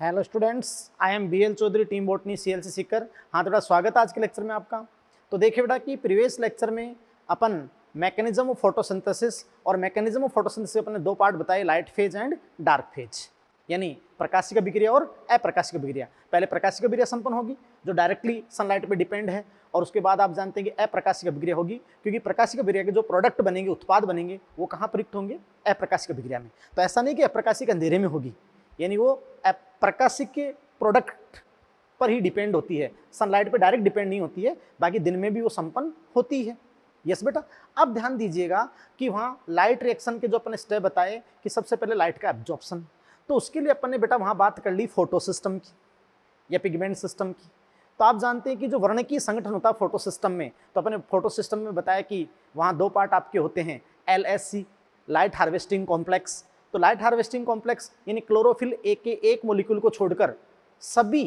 Hello students, I am BL Chaudhary, team botany CLC Sikar. हाँ, थोड़ा स्वागत है आज के लेक्चर में आपका। तो देखिए बेटा कि प्रीवियस लेक्चर में अपन मैकेनिज्म ऑफ फोटोसिंथेसिस और मैकेनिज्म ऑफ फोटोसिंथेसिस अपने दो पार्ट बताए, light phase and dark phase, यानी प्रकाशिक अभिक्रिया और अप्रकाशिक अभिक्रिया। पहले प्रकाशिक अभिक्रिया संपन्न होगी जो डायरेक्टली सनलाइट पे डिपेंड है, और उसके बाद आप जानते हैं कि अप्रकाशिक अभिक्रिया होगी, क्योंकि प्रकाशिक अभिक्रिया के जो प्रोडक्ट बनेंगे, उत्पाद बनेंगे, वो कहाँ प्रयुक्त होंगे? अप्रकाशिक अभिक्रिया में। तो ऐसा नहीं कि अप्रकाशिक अंधेरे में होगी, यानी वो प्रकाशिक के प्रोडक्ट पर ही डिपेंड होती है, सनलाइट पे डायरेक्ट डिपेंड नहीं होती है, बाकी दिन में भी वो संपन्न होती है। यस बेटा। अब ध्यान दीजिएगा कि वहाँ लाइट रिएक्शन के जो अपने स्टेप बताए कि सबसे पहले लाइट का एब्जॉर्प्शन, तो उसके लिए अपन ने बेटा वहाँ बात कर ली फोटो सिस्टम की या पिगमेंट सिस्टम की। तो आप जानते हैं कि जो वर्णकीय संगठन होता है फोटो सिस्टम में, तो अपने फोटो सिस्टम में बताया कि वहाँ दो पार्ट आपके होते हैं, LHC लाइट हार्वेस्टिंग कॉम्प्लेक्स। तो लाइट हार्वेस्टिंग कॉम्प्लेक्स यानी क्लोरोफिल ए के एक मोलिक्यूल को छोड़कर सभी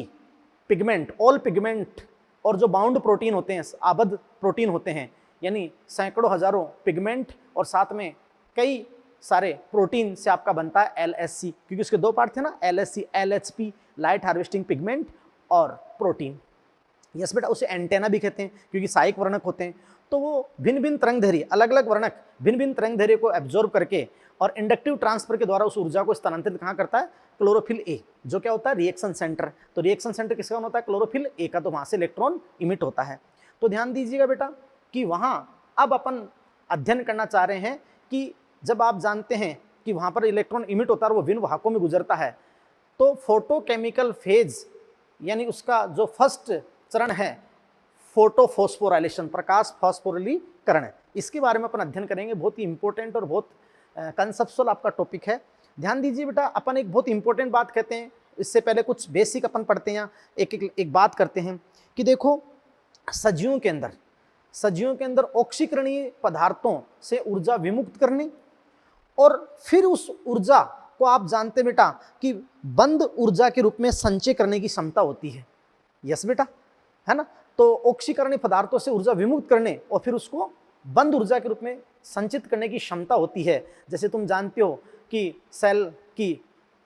पिगमेंट, ऑल पिगमेंट और जो बाउंड प्रोटीन होते हैं, आबद्ध प्रोटीन होते हैं, यानी सैकड़ों हजारों पिगमेंट और साथ में कई सारे प्रोटीन से आपका बनता है LHC, क्योंकि उसके दो पार्ट थे ना, LHC LHP light harvesting pigment और प्रोटीन। यस बेटा, उसे एंटेना भी कहते हैं क्योंकि सहायक वर्णक होते हैं। तो वो भिन्न भिन्न तरंगदैर्घ्य, अलग अलग वर्णक भिन्न भिन्न तरंगदैर्घ्य को एब्जॉर्ब करके और इंडक्टिव ट्रांसफर के द्वारा उस ऊर्जा को स्थानांतरित कहाँ करता है? क्लोरोफिल ए, जो क्या होता है? Reaction centre. तो रिएक्शन सेंटर किसका होता है? क्लोरोफिल ए का। तो वहां से इलेक्ट्रॉन इमिट होता है। तो ध्यान दीजिएगा बेटा कि वहां अब अपन अध्ययन करना चाह रहे हैं कि जब आप जानते हैं कि वहां पर इलेक्ट्रॉन इमिट होता है और वो विभिन्न वाहकों में गुजरता है, तो फोटोकेमिकल फेज यानी उसका जो फर्स्ट चरण है फोटोफॉस्फोराइलेशन, प्रकाश फॉस्फोरिलीकरण, इसके बारे में अपन अध्ययन करेंगे। बहुत ही इंपॉर्टेंट और बहुत कंसेप्चुअल आपका टॉपिक है। ध्यान दीजिए बेटा, अपन एक बहुत इंपॉर्टेंट बात कहते हैं, इससे पहले कुछ बेसिक अपन पढ़ते हैं, एक बात करते हैं कि देखो सजीवों के अंदर ऑक्सीकरणीय पदार्थों से ऊर्जा विमुक्त करने और फिर उस ऊर्जा को आप जानते बेटा कि बंद ऊर्जा के रूप में संचय करने की क्षमता होती है। यस बेटा, है ना। तो ऑक्सीकरणीय पदार्थों से ऊर्जा विमुक्त करने और फिर उसको बंद ऊर्जा के रूप में संचित करने की क्षमता होती है। जैसे तुम जानते हो कि सेल की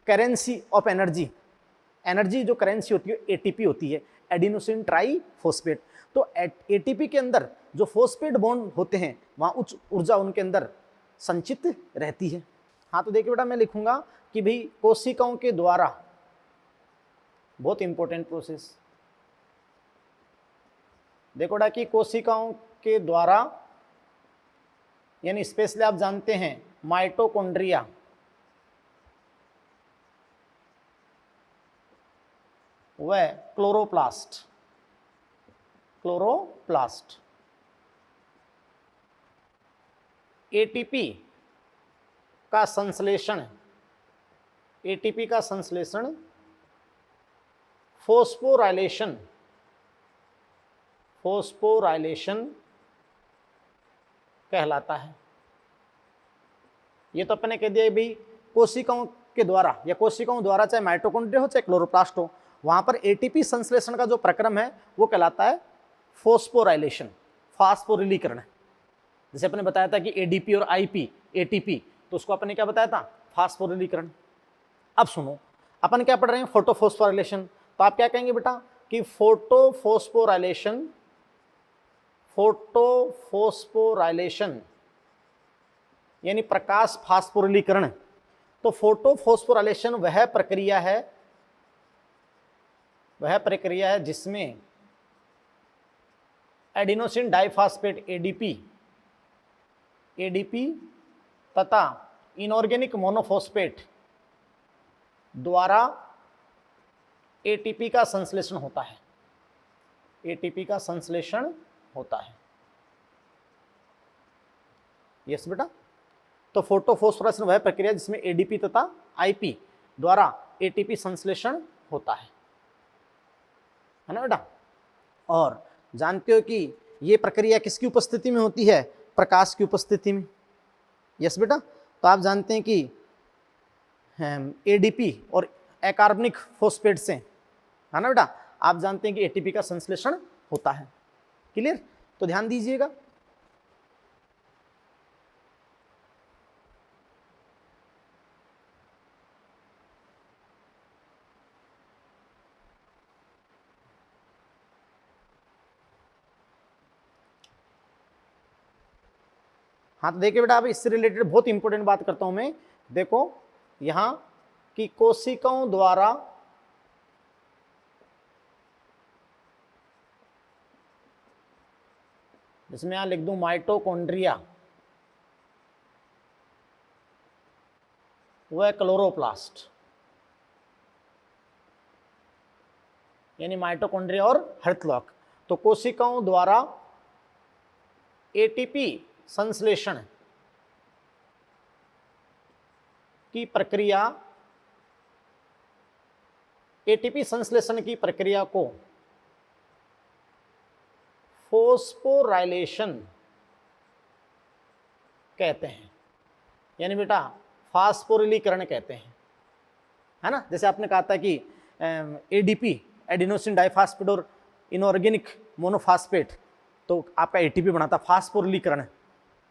करेंसी ऑफ एनर्जी जो करेंसी होती है ATP होती है, एडिनोसिन ट्राईफॉस्फेट। तो ATP के अंदर जो फॉस्फेट बॉन्ड होते हैं वहां उच्च ऊर्जा उनके अंदर संचित रहती है। हाँ, तो देखिए बेटा, मैं लिखूंगा कि भाई कोशिकाओं के द्वारा, बहुत इंपॉर्टेंट प्रोसेस, देखो बेटा कि कोशिकाओं के द्वारा यानी स्पेशली आप जानते हैं माइटोकॉन्ड्रिया, वह क्लोरोप्लास्ट ATP का संश्लेषण फोस्फोराइलेशन कहलाता है। ये तो अपने कह दिया भाई कोशिकाओं के द्वारा या कोशिकाओं द्वारा, चाहे माइटोकॉन्ड्रिया हो चाहे क्लोरोप्लास्ट हो, वहां पर ATP संश्लेषण का जो प्रक्रम है वो कहलाता है फोस्फोराइलेशन, फास्फोरिलीकरण। जैसे अपने बताया था कि ADP और ATP, तो उसको अपने क्या बताया था? फास्फोरिलीकरण। अब सुनो, अपन क्या पढ़ रहे हैं? फोटोफॉस्फोराइलेशन। तो आप क्या कहेंगे बेटा कि फोटोफॉस्फोराइलेशन यानी प्रकाश फास्फोरिलीकरण। तो फोटोफॉस्फोराइलेशन वह प्रक्रिया है जिसमें एडिनोसिन डाइफॉस्फेट ADP तथा इनऑर्गेनिक मोनोफॉस्फेट द्वारा ATP का संश्लेषण होता है। यस बेटा, तो फोटोफॉस्फोरेशन वह प्रक्रिया जिसमें ADP तथा IP द्वारा ATP संश्लेषण होता है ना बेटा। और जानते हो कि यह प्रक्रिया किसकी उपस्थिति में होती है? प्रकाश की उपस्थिति में। यस बेटा, तो आप जानते हैं कि ADP और अकार्बनिक फॉस्फेट से, है ना बेटा, आप जानते हैं कि ATP का संश्लेषण होता है। क्लियर? तो ध्यान दीजिएगा, हाँ तो देखिए बेटा, अब इससे रिलेटेड बहुत इंपॉर्टेंट बात करता हूं मैं। देखो यहां कि कोशिकाओं द्वारा जिसमें यहां लिख दूं माइटोकॉन्ड्रिया, वह क्लोरोप्लास्ट, यानी माइटोकॉन्ड्रिया और हृतलॉक। तो कोशिकाओं द्वारा एटीपी संश्लेषण की प्रक्रिया, एटीपी संश्लेषण की प्रक्रिया को फोस्फोराइलेशन कहते हैं, यानी बेटा फास्फोरिलीकरण कहते हैं, है ना। जैसे आपने कहा था कि एडीपी, एडिनोसिन डाइफॉस्फेट और इनऑर्गेनिक मोनोफॉस्फेट, तो आपका एटीपी बनाता, फास्फोरिलीकरण।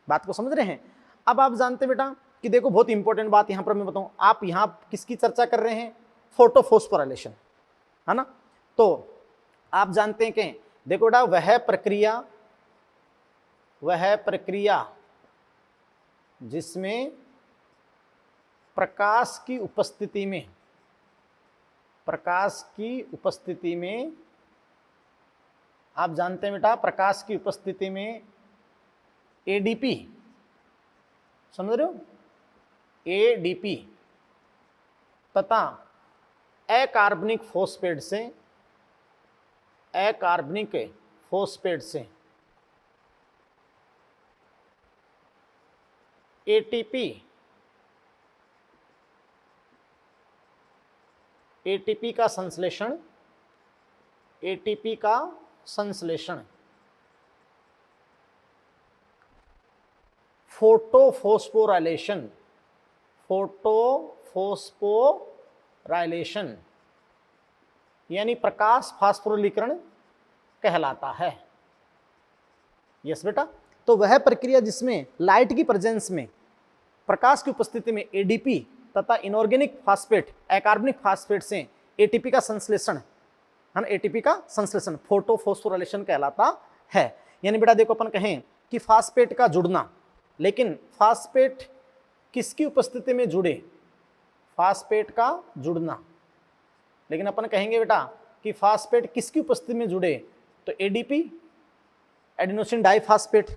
बात को समझ रहे हैं। अब आप जानते हैं बेटा कि देखो बहुत इंपॉर्टेंट बात यहां पर मैं बताऊं, आप यहां किसकी चर्चा कर रहे हैं, फोटोफॉस्फोराइलेशन, है ना। तो आप जानते हैं कि देखो बेटा वह प्रक्रिया जिसमें प्रकाश की उपस्थिति में आप जानते हैं बेटा, प्रकाश की उपस्थिति में एडीपी, समझ रहे हो, एडीपी तथा अकार्बनिक फोस्फेट से एटीपी का संश्लेषण फोटोफॉस्फोराइलेशन यानी प्रकाश फास्फोरिलीकरण कहलाता है। यस बेटा, तो वह प्रक्रिया जिसमें लाइट की प्रेजेंस में, प्रकाश की उपस्थिति में एडीपी तथा इनऑर्गेनिक फास्फेट, अकार्बनिक फास्फेट से एटीपी का संश्लेषण, है ना, एटीपी का संश्लेषण फोटोफॉस्फोराइलेशन कहलाता है। यानी बेटा देखो अपन कहें कि फास्फेट का जुड़ना, लेकिन फास्फेट किसकी उपस्थिति में जुड़े, फास्फेट का जुड़ना, लेकिन अपन कहेंगे बेटा कि फास्फेट किसकी उपस्थिति में जुड़े, तो एडीपी, एडिनोसिन डाइफॉस्फेट,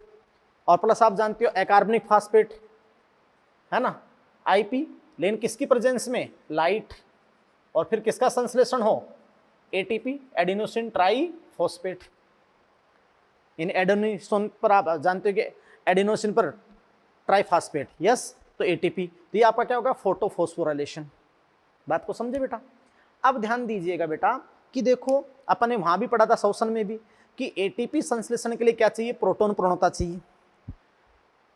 और प्लस आप जानते हो अकार्बनिक फास्फेट, है ना, आईपी, लेकिन किसकी प्रेजेंस में, लाइट, और फिर किसका संश्लेषण हो, एटीपी, एडिनोसिन ट्राइफॉस्फेट। इन एडिनोसिन पर आप जानते हो कि एडिनोसिन पर ट्राइफॉस्फेट, यस, तो एटीपी, तो ये आपका क्या होगा, फोटोफॉस्फोराइलेशन। बात को समझे बेटा। अब ध्यान दीजिएगा बेटा कि देखो अपन ने वहां भी पढ़ा था शोषण में भी कि एटीपी संश्लेषण के लिए क्या चाहिए, प्रोटॉन प्रवणता चाहिए,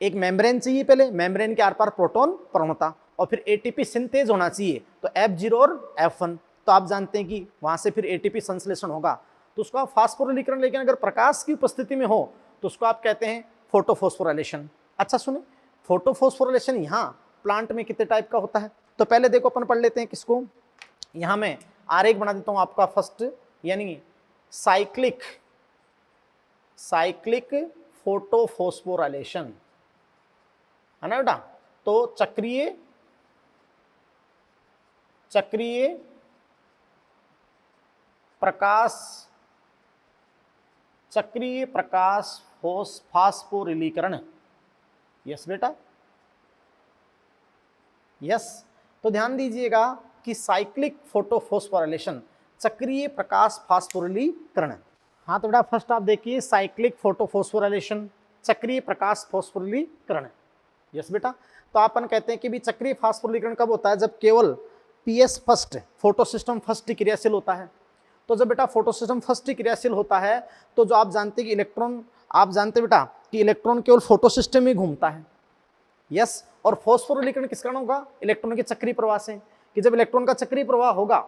एक मेम्ब्रेन चाहिए, पहले मेम्ब्रेन के आर पार प्रोटॉन प्रवणता, और फिर एटीपी सिंथेज होना चाहिए, तो F0 और F1। तो आप जानते हैं कि वहां से फिर एटीपी संश्लेषण होगा, तो उसको आप फास्फोरिलीकरण, लेकिन अगर प्रकाश की उपस्थिति में हो तो उसको आप कहते हैं फोटोफॉस्फोराइलेशन। अच्छा सुने, फोटोफॉस्फोराइलेशन यहाँ प्लांट में कितने टाइप का होता है, तो पहले देखो अपन पढ़ लेते हैं किसको। यहाँ मैं आरेख बना देता हूँ आपका फर्स्ट, यानी साइक्लिक फोटोफॉस्फोराइलेशन, है ना बेटा। तो चक्रीय प्रकाश फास्फोरिलीकरण, यस बेटा, यस। तो ध्यान दीजिएगा कि साइक्लिक फोटोफॉस्फोराइलेशन, चक्रीय प्रकाश फास्फोरिलीकरण। हाँ तो बेटा फर्स्ट आप देखिए साइक्लिक फोटोफॉस्फोराइलेशन, चक्रीय प्रकाश फास्फोरिलीकरण, यस बेटा। तो अपन कहते हैं कि भी चक्रीय फास्फोरिलीकरण कब होता है, जब केवल पीएस फर्स्ट, फोटोसिस्टम फर्स्ट क्रियाशील होता है। तो जब बेटा फोटोसिस्टम फर्स्ट क्रियाशील होता है तो जो आप जानते हैं कि इलेक्ट्रॉन, आप जानते बेटा कि इलेक्ट्रॉन केवल फोटोसिस्टम में घूमता है, यस। और फास्फोरिलीकरण किस कारण होगा, इलेक्ट्रॉन के चक्रीय प्रवाह से, कि जब इलेक्ट्रॉन का चक्रीय प्रवाह होगा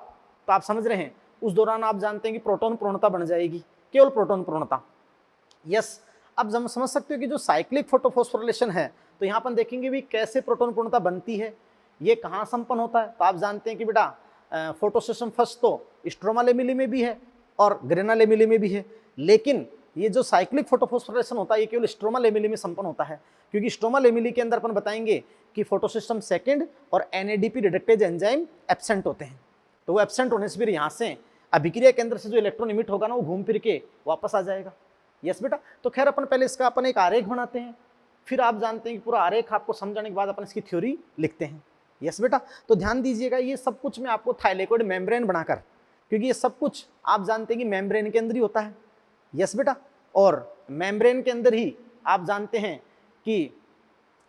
तो आप समझ रहे हैं उस दौरान आप जानते हैं कि प्रोटॉन प्रवणता बन जाएगी, केवल प्रोटॉन प्रवणता, यस। अब हम समझ सकते हो कि जो साइक्लिक फोटोफॉस्फोराइलेशन है, तो यहाँ अपन देखेंगे भी कैसे प्रोटॉन प्रवणता बनती है, ये कहाँ संपन्न होता है। तो आप जानते हैं कि बेटा फोटोसिस्टम फर्स्ट तो स्ट्रोमा लेमिली में भी है और ग्रेना लेमिली में भी है, लेकिन ये जो साइक्लिक फोटोफॉस्फोराइलेशन होता है ये केवल स्ट्रोमा लेमिली में संपन्न होता है, क्योंकि स्ट्रोमा लेमिली के अंदर अपन बताएंगे कि फोटोसिस्टम सेकंड और एनएडीपी रिडक्टेज एंजाइम एब्सेंट होते हैं। तो वो एब्सेंट होने से फिर यहाँ से अभिक्रिया केंद्र से जो इलेक्ट्रॉन इमिट होगा ना वो घूम फिर के वापस आ जाएगा। यस बेटा। तो खैर अपन पहले इसका अपन एक आरेख बनाते हैं, फिर आप जानते हैं कि पूरा आरेख आपको समझाने के बाद अपन इसकी थ्योरी लिखते हैं। यस बेटा। तो ध्यान दीजिएगा, ये सब कुछ मैं आपको थाइलेकोइड मेम्ब्रेन बनाकर, क्योंकि ये सब कुछ आप जानते हैं कि मेम्ब्रेन के अंदर ही होता है। यस बेटा। और मेम्ब्रेन के अंदर ही आप जानते हैं कि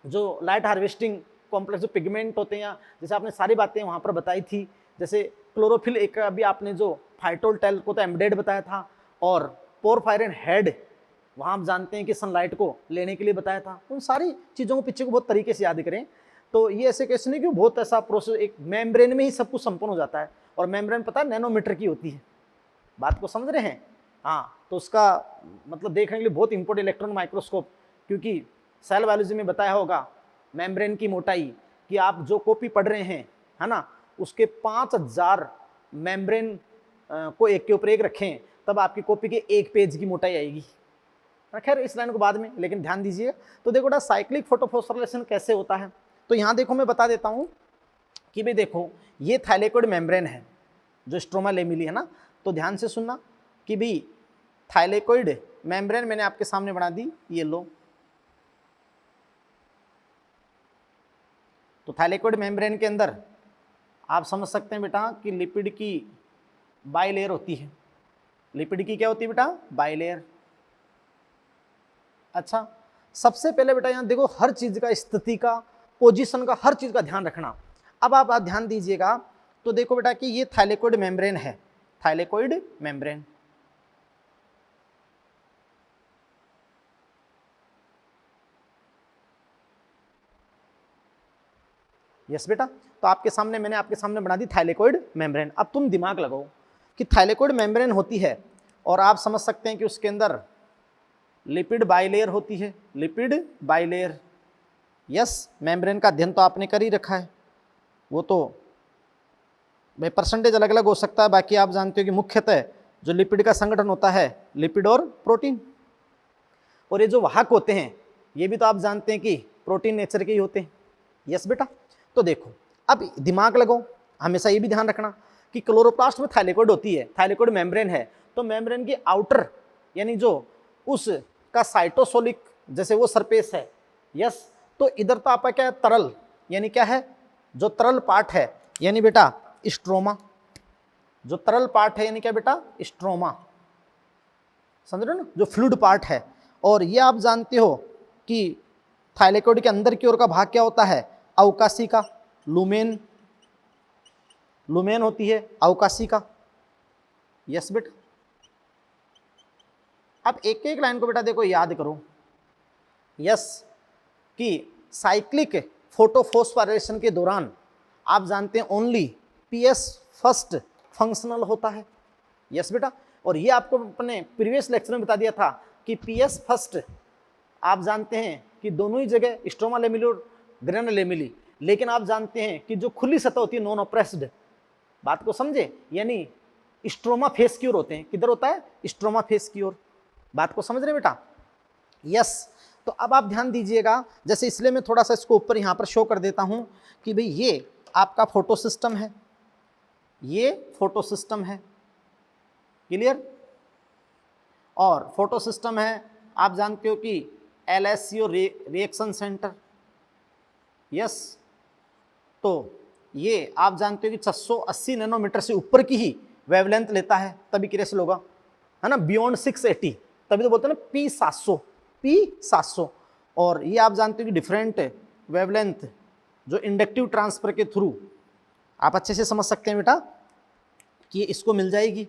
जो लाइट हार्वेस्टिंग कॉम्प्लेक्स जो पिगमेंट होते हैं, या जैसे आपने सारी बातें वहाँ पर बताई थी, जैसे क्लोरोफिल एक अभी आपने जो फाइटोल को तो एम्बेडेड बताया था, और पोरफायरिन हेड वहाँ आप जानते हैं कि सनलाइट को लेने के लिए बताया था। उन सारी चीज़ों को पीछे को बहुत तरीके से याद करें तो ये ऐसे कैसे नहीं कि बहुत ऐसा प्रोसेस एक मेम्ब्रेन में ही सब कुछ संपन्न हो जाता है, और मेम्ब्रेन पता है नैनोमीटर की होती है। बात को समझ रहे हैं? हाँ, तो उसका मतलब देखने के लिए बहुत इंपॉर्टेंट इलेक्ट्रॉन माइक्रोस्कोप, क्योंकि सेल बायोलॉजी में बताया होगा मेम्ब्रेन की मोटाई कि आप जो कॉपी पढ़ रहे हैं है ना, उसके 5000 मेम्ब्रेन को एक के ऊपर एक रखें तब आपकी कॉपी के एक पेज की मोटाई आएगी। खैर इस लाइन को बाद में, लेकिन ध्यान दीजिए। तो देखो ना साइक्लिक फोटोफॉस्फोराइलेशन कैसे होता है, तो यहाँ देखो मैं बता देता हूँ कि भाई देखो ये थाइलेकोइड मेम्ब्रेन है जो स्ट्रोमा लेमिली है ना, तो ध्यान से सुनना कि भाई थाइलेकोइड मेम्ब्रेन मैंने आपके सामने बना दी, ये लो। तो थाइलेकोइड मेम्ब्रेन के अंदर आप समझ सकते हैं बेटा कि लिपिड की बाइलेयर होती है। लिपिड की क्या होती है बेटा? बाइलेयर। अच्छा, सबसे पहले बेटा यहाँ देखो हर चीज का स्थिति का, पोजीशन का, हर चीज का ध्यान रखना। अब आप ध्यान दीजिएगा तो देखो बेटा कि ये थाइलेकोइड मेम्ब्रेन है, थाइलेकोइड मेम्ब्रेन। यस बेटा। तो आपके सामने मैंने आपके सामने बना दी थाइलेकोइड मेम्ब्रेन। अब तुम दिमाग लगाओ कि थाइलेकोइड मेम्ब्रेन होती है और आप समझ सकते हैं कि उसके अंदर लिपिड बाइलेयर होती है, लिपिड बाइलेयर। यस, मेम्ब्रेन का अध्ययन तो आपने कर ही रखा है, वो तो भाई परसेंटेज अलग अलग हो सकता है, बाकी आप जानते हो कि मुख्यतः जो लिपिड का संगठन होता है लिपिड और प्रोटीन, और ये जो वाहक होते हैं ये भी तो आप जानते हैं कि प्रोटीन नेचर के ही होते हैं। यस बेटा। तो देखो अब दिमाग लगाओ, हमेशा ये भी ध्यान रखना कि क्लोरोप्लास्ट में थाइलेकोइड होती है, थाइलेकोइड मेम्ब्रेन है, तो मेम्ब्रेन की आउटर यानी जो उसका साइटोसोलिक जैसे वो सरफेस है। यस, तो इधर तो आपका क्या है? तरल, यानी क्या है? जो तरल पार्ट है यानी बेटा स्ट्रोमा। जो तरल पार्ट है यानी क्या बेटा? स्ट्रोमा। समझ रहे हो ना, जो फ्लूइड पार्ट है। और ये आप जानते हो कि थाइलेकोइड के अंदर की ओर का भाग क्या होता है? अवकाशी का, लुमेन, लुमेन होती है अवकाशी का। यस बेटा। अब एक एक लाइन को बेटा देखो याद करो। यस, कि साइक्लिक फोटोफॉस्फोराइलेशन के दौरान आप जानते हैं ओनली पीएस फर्स्ट फंक्शनल होता है। यस बेटा। और ये आपको अपने प्रीवियस लेक्चर में बता दिया था कि पीएस फर्स्ट आप जानते हैं कि दोनों ही जगह स्ट्रोमा लेमिली और ग्रेनुलर लेमिली, लेकिन आप जानते हैं कि जो खुली सतह होती है नॉन ऑप्रेस्ड, बात को समझे, यानी स्ट्रोमा फेस की ओर होते हैं। किधर होता है? स्ट्रोमा फेस की ओर। बात को समझ रहे बेटा? यस। तो अब आप ध्यान दीजिएगा, जैसे इसलिए मैं थोड़ा सा इसको ऊपर यहाँ पर शो कर देता हूँ कि भाई ये आपका फोटो सिस्टम है, ये फोटो सिस्टम है, क्लियर? और फोटो सिस्टम है आप जानते हो कि LSCO रिएक्शन सेंटर। यस, तो ये आप जानते हो कि 680 नैनोमीटर से ऊपर की ही वेवलेंथ लेता है, तभी क्रियाशील होगा, है ना, बियॉन्ड 680, तभी तो बोलते हैं ना P700। और ये आप जानते हो कि डिफरेंट वेवलेंथ जो इंडक्टिव ट्रांसफर के थ्रू आप अच्छे से समझ सकते हैं बेटा कि इसको मिल जाएगी,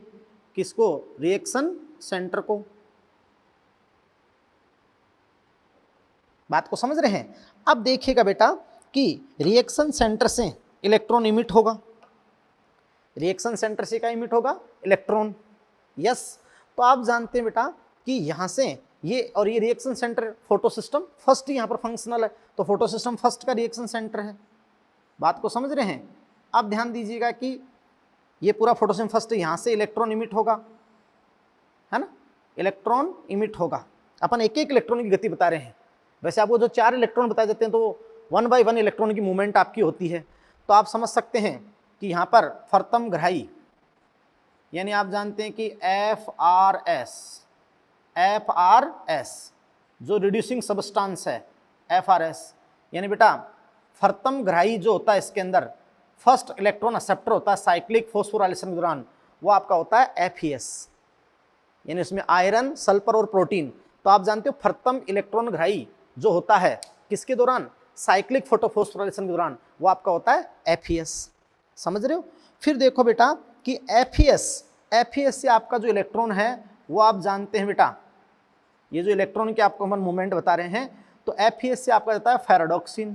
किसको? रिएक्शन सेंटर को। बात को समझ रहे हैं? अब देखिएगा बेटा कि रिएक्शन सेंटर से इलेक्ट्रॉन इमिट होगा, रिएक्शन सेंटर से क्या इमिट होगा? इलेक्ट्रॉन। यस, तो आप जानते हैं बेटा कि यहाँ से ये और ये reaction centre photo system first यहाँ पर फंक्शनल है, तो फोटो सिस्टम फर्स्ट का रिएक्शन सेंटर है। बात को समझ रहे हैं? अब ध्यान दीजिएगा कि ये पूरा फोटो सिस्टम फर्स्ट यहाँ से इलेक्ट्रॉन इमिट होगा, है ना, और ये रिएक्शन सेंटर, ये फोटो सिस्टम फर्स्ट का रिएक्शन सेंटर है। बात को समझ रहे हैं? अब ध्यान दीजिएगा कि ये पूरा फोटो सिस्टम फर्स्ट यहाँ से इलेक्ट्रॉन इमिट होगा, है ना, और ये इलेक्ट्रॉन इमिट होगा। अपन एक एक इलेक्ट्रॉन की गति बता रहे हैं। वैसे आपको जो 4 इलेक्ट्रॉन बताए जाते हैं तो 1 बाय 1 इलेक्ट्रॉन की मूवमेंट आपकी होती है। तो आप समझ सकते हैं कि यहाँ पर फर्तम ग्राही, यानी आप जानते हैं कि FRS जो रिड्यूसिंग सबस्टांस है FRS, यानी बेटा फर्तम ग्राही जो होता है इसके अंदर फर्स्ट इलेक्ट्रॉन एक्सेप्टर होता है साइक्लिक फॉस्फोराइलेशन के दौरान, वो आपका होता है FeS, यानी इसमें आयरन, सल्फर और प्रोटीन। तो आप जानते हो फर्तम इलेक्ट्रॉन ग्राही जो होता है किसके दौरान, साइक्लिक फोटोफॉस्फोराइलेशन के दौरान, वो आपका होता है FeS। समझ रहे हो। फिर देखो बेटा कि FeS से आपका जो इलेक्ट्रॉन है वो आप जानते हैं बेटा, ये जो इलेक्ट्रॉन की आपको हम मूवमेंट बता रहे हैं, तो FeS से आपका जाता है फेराडॉक्सिन।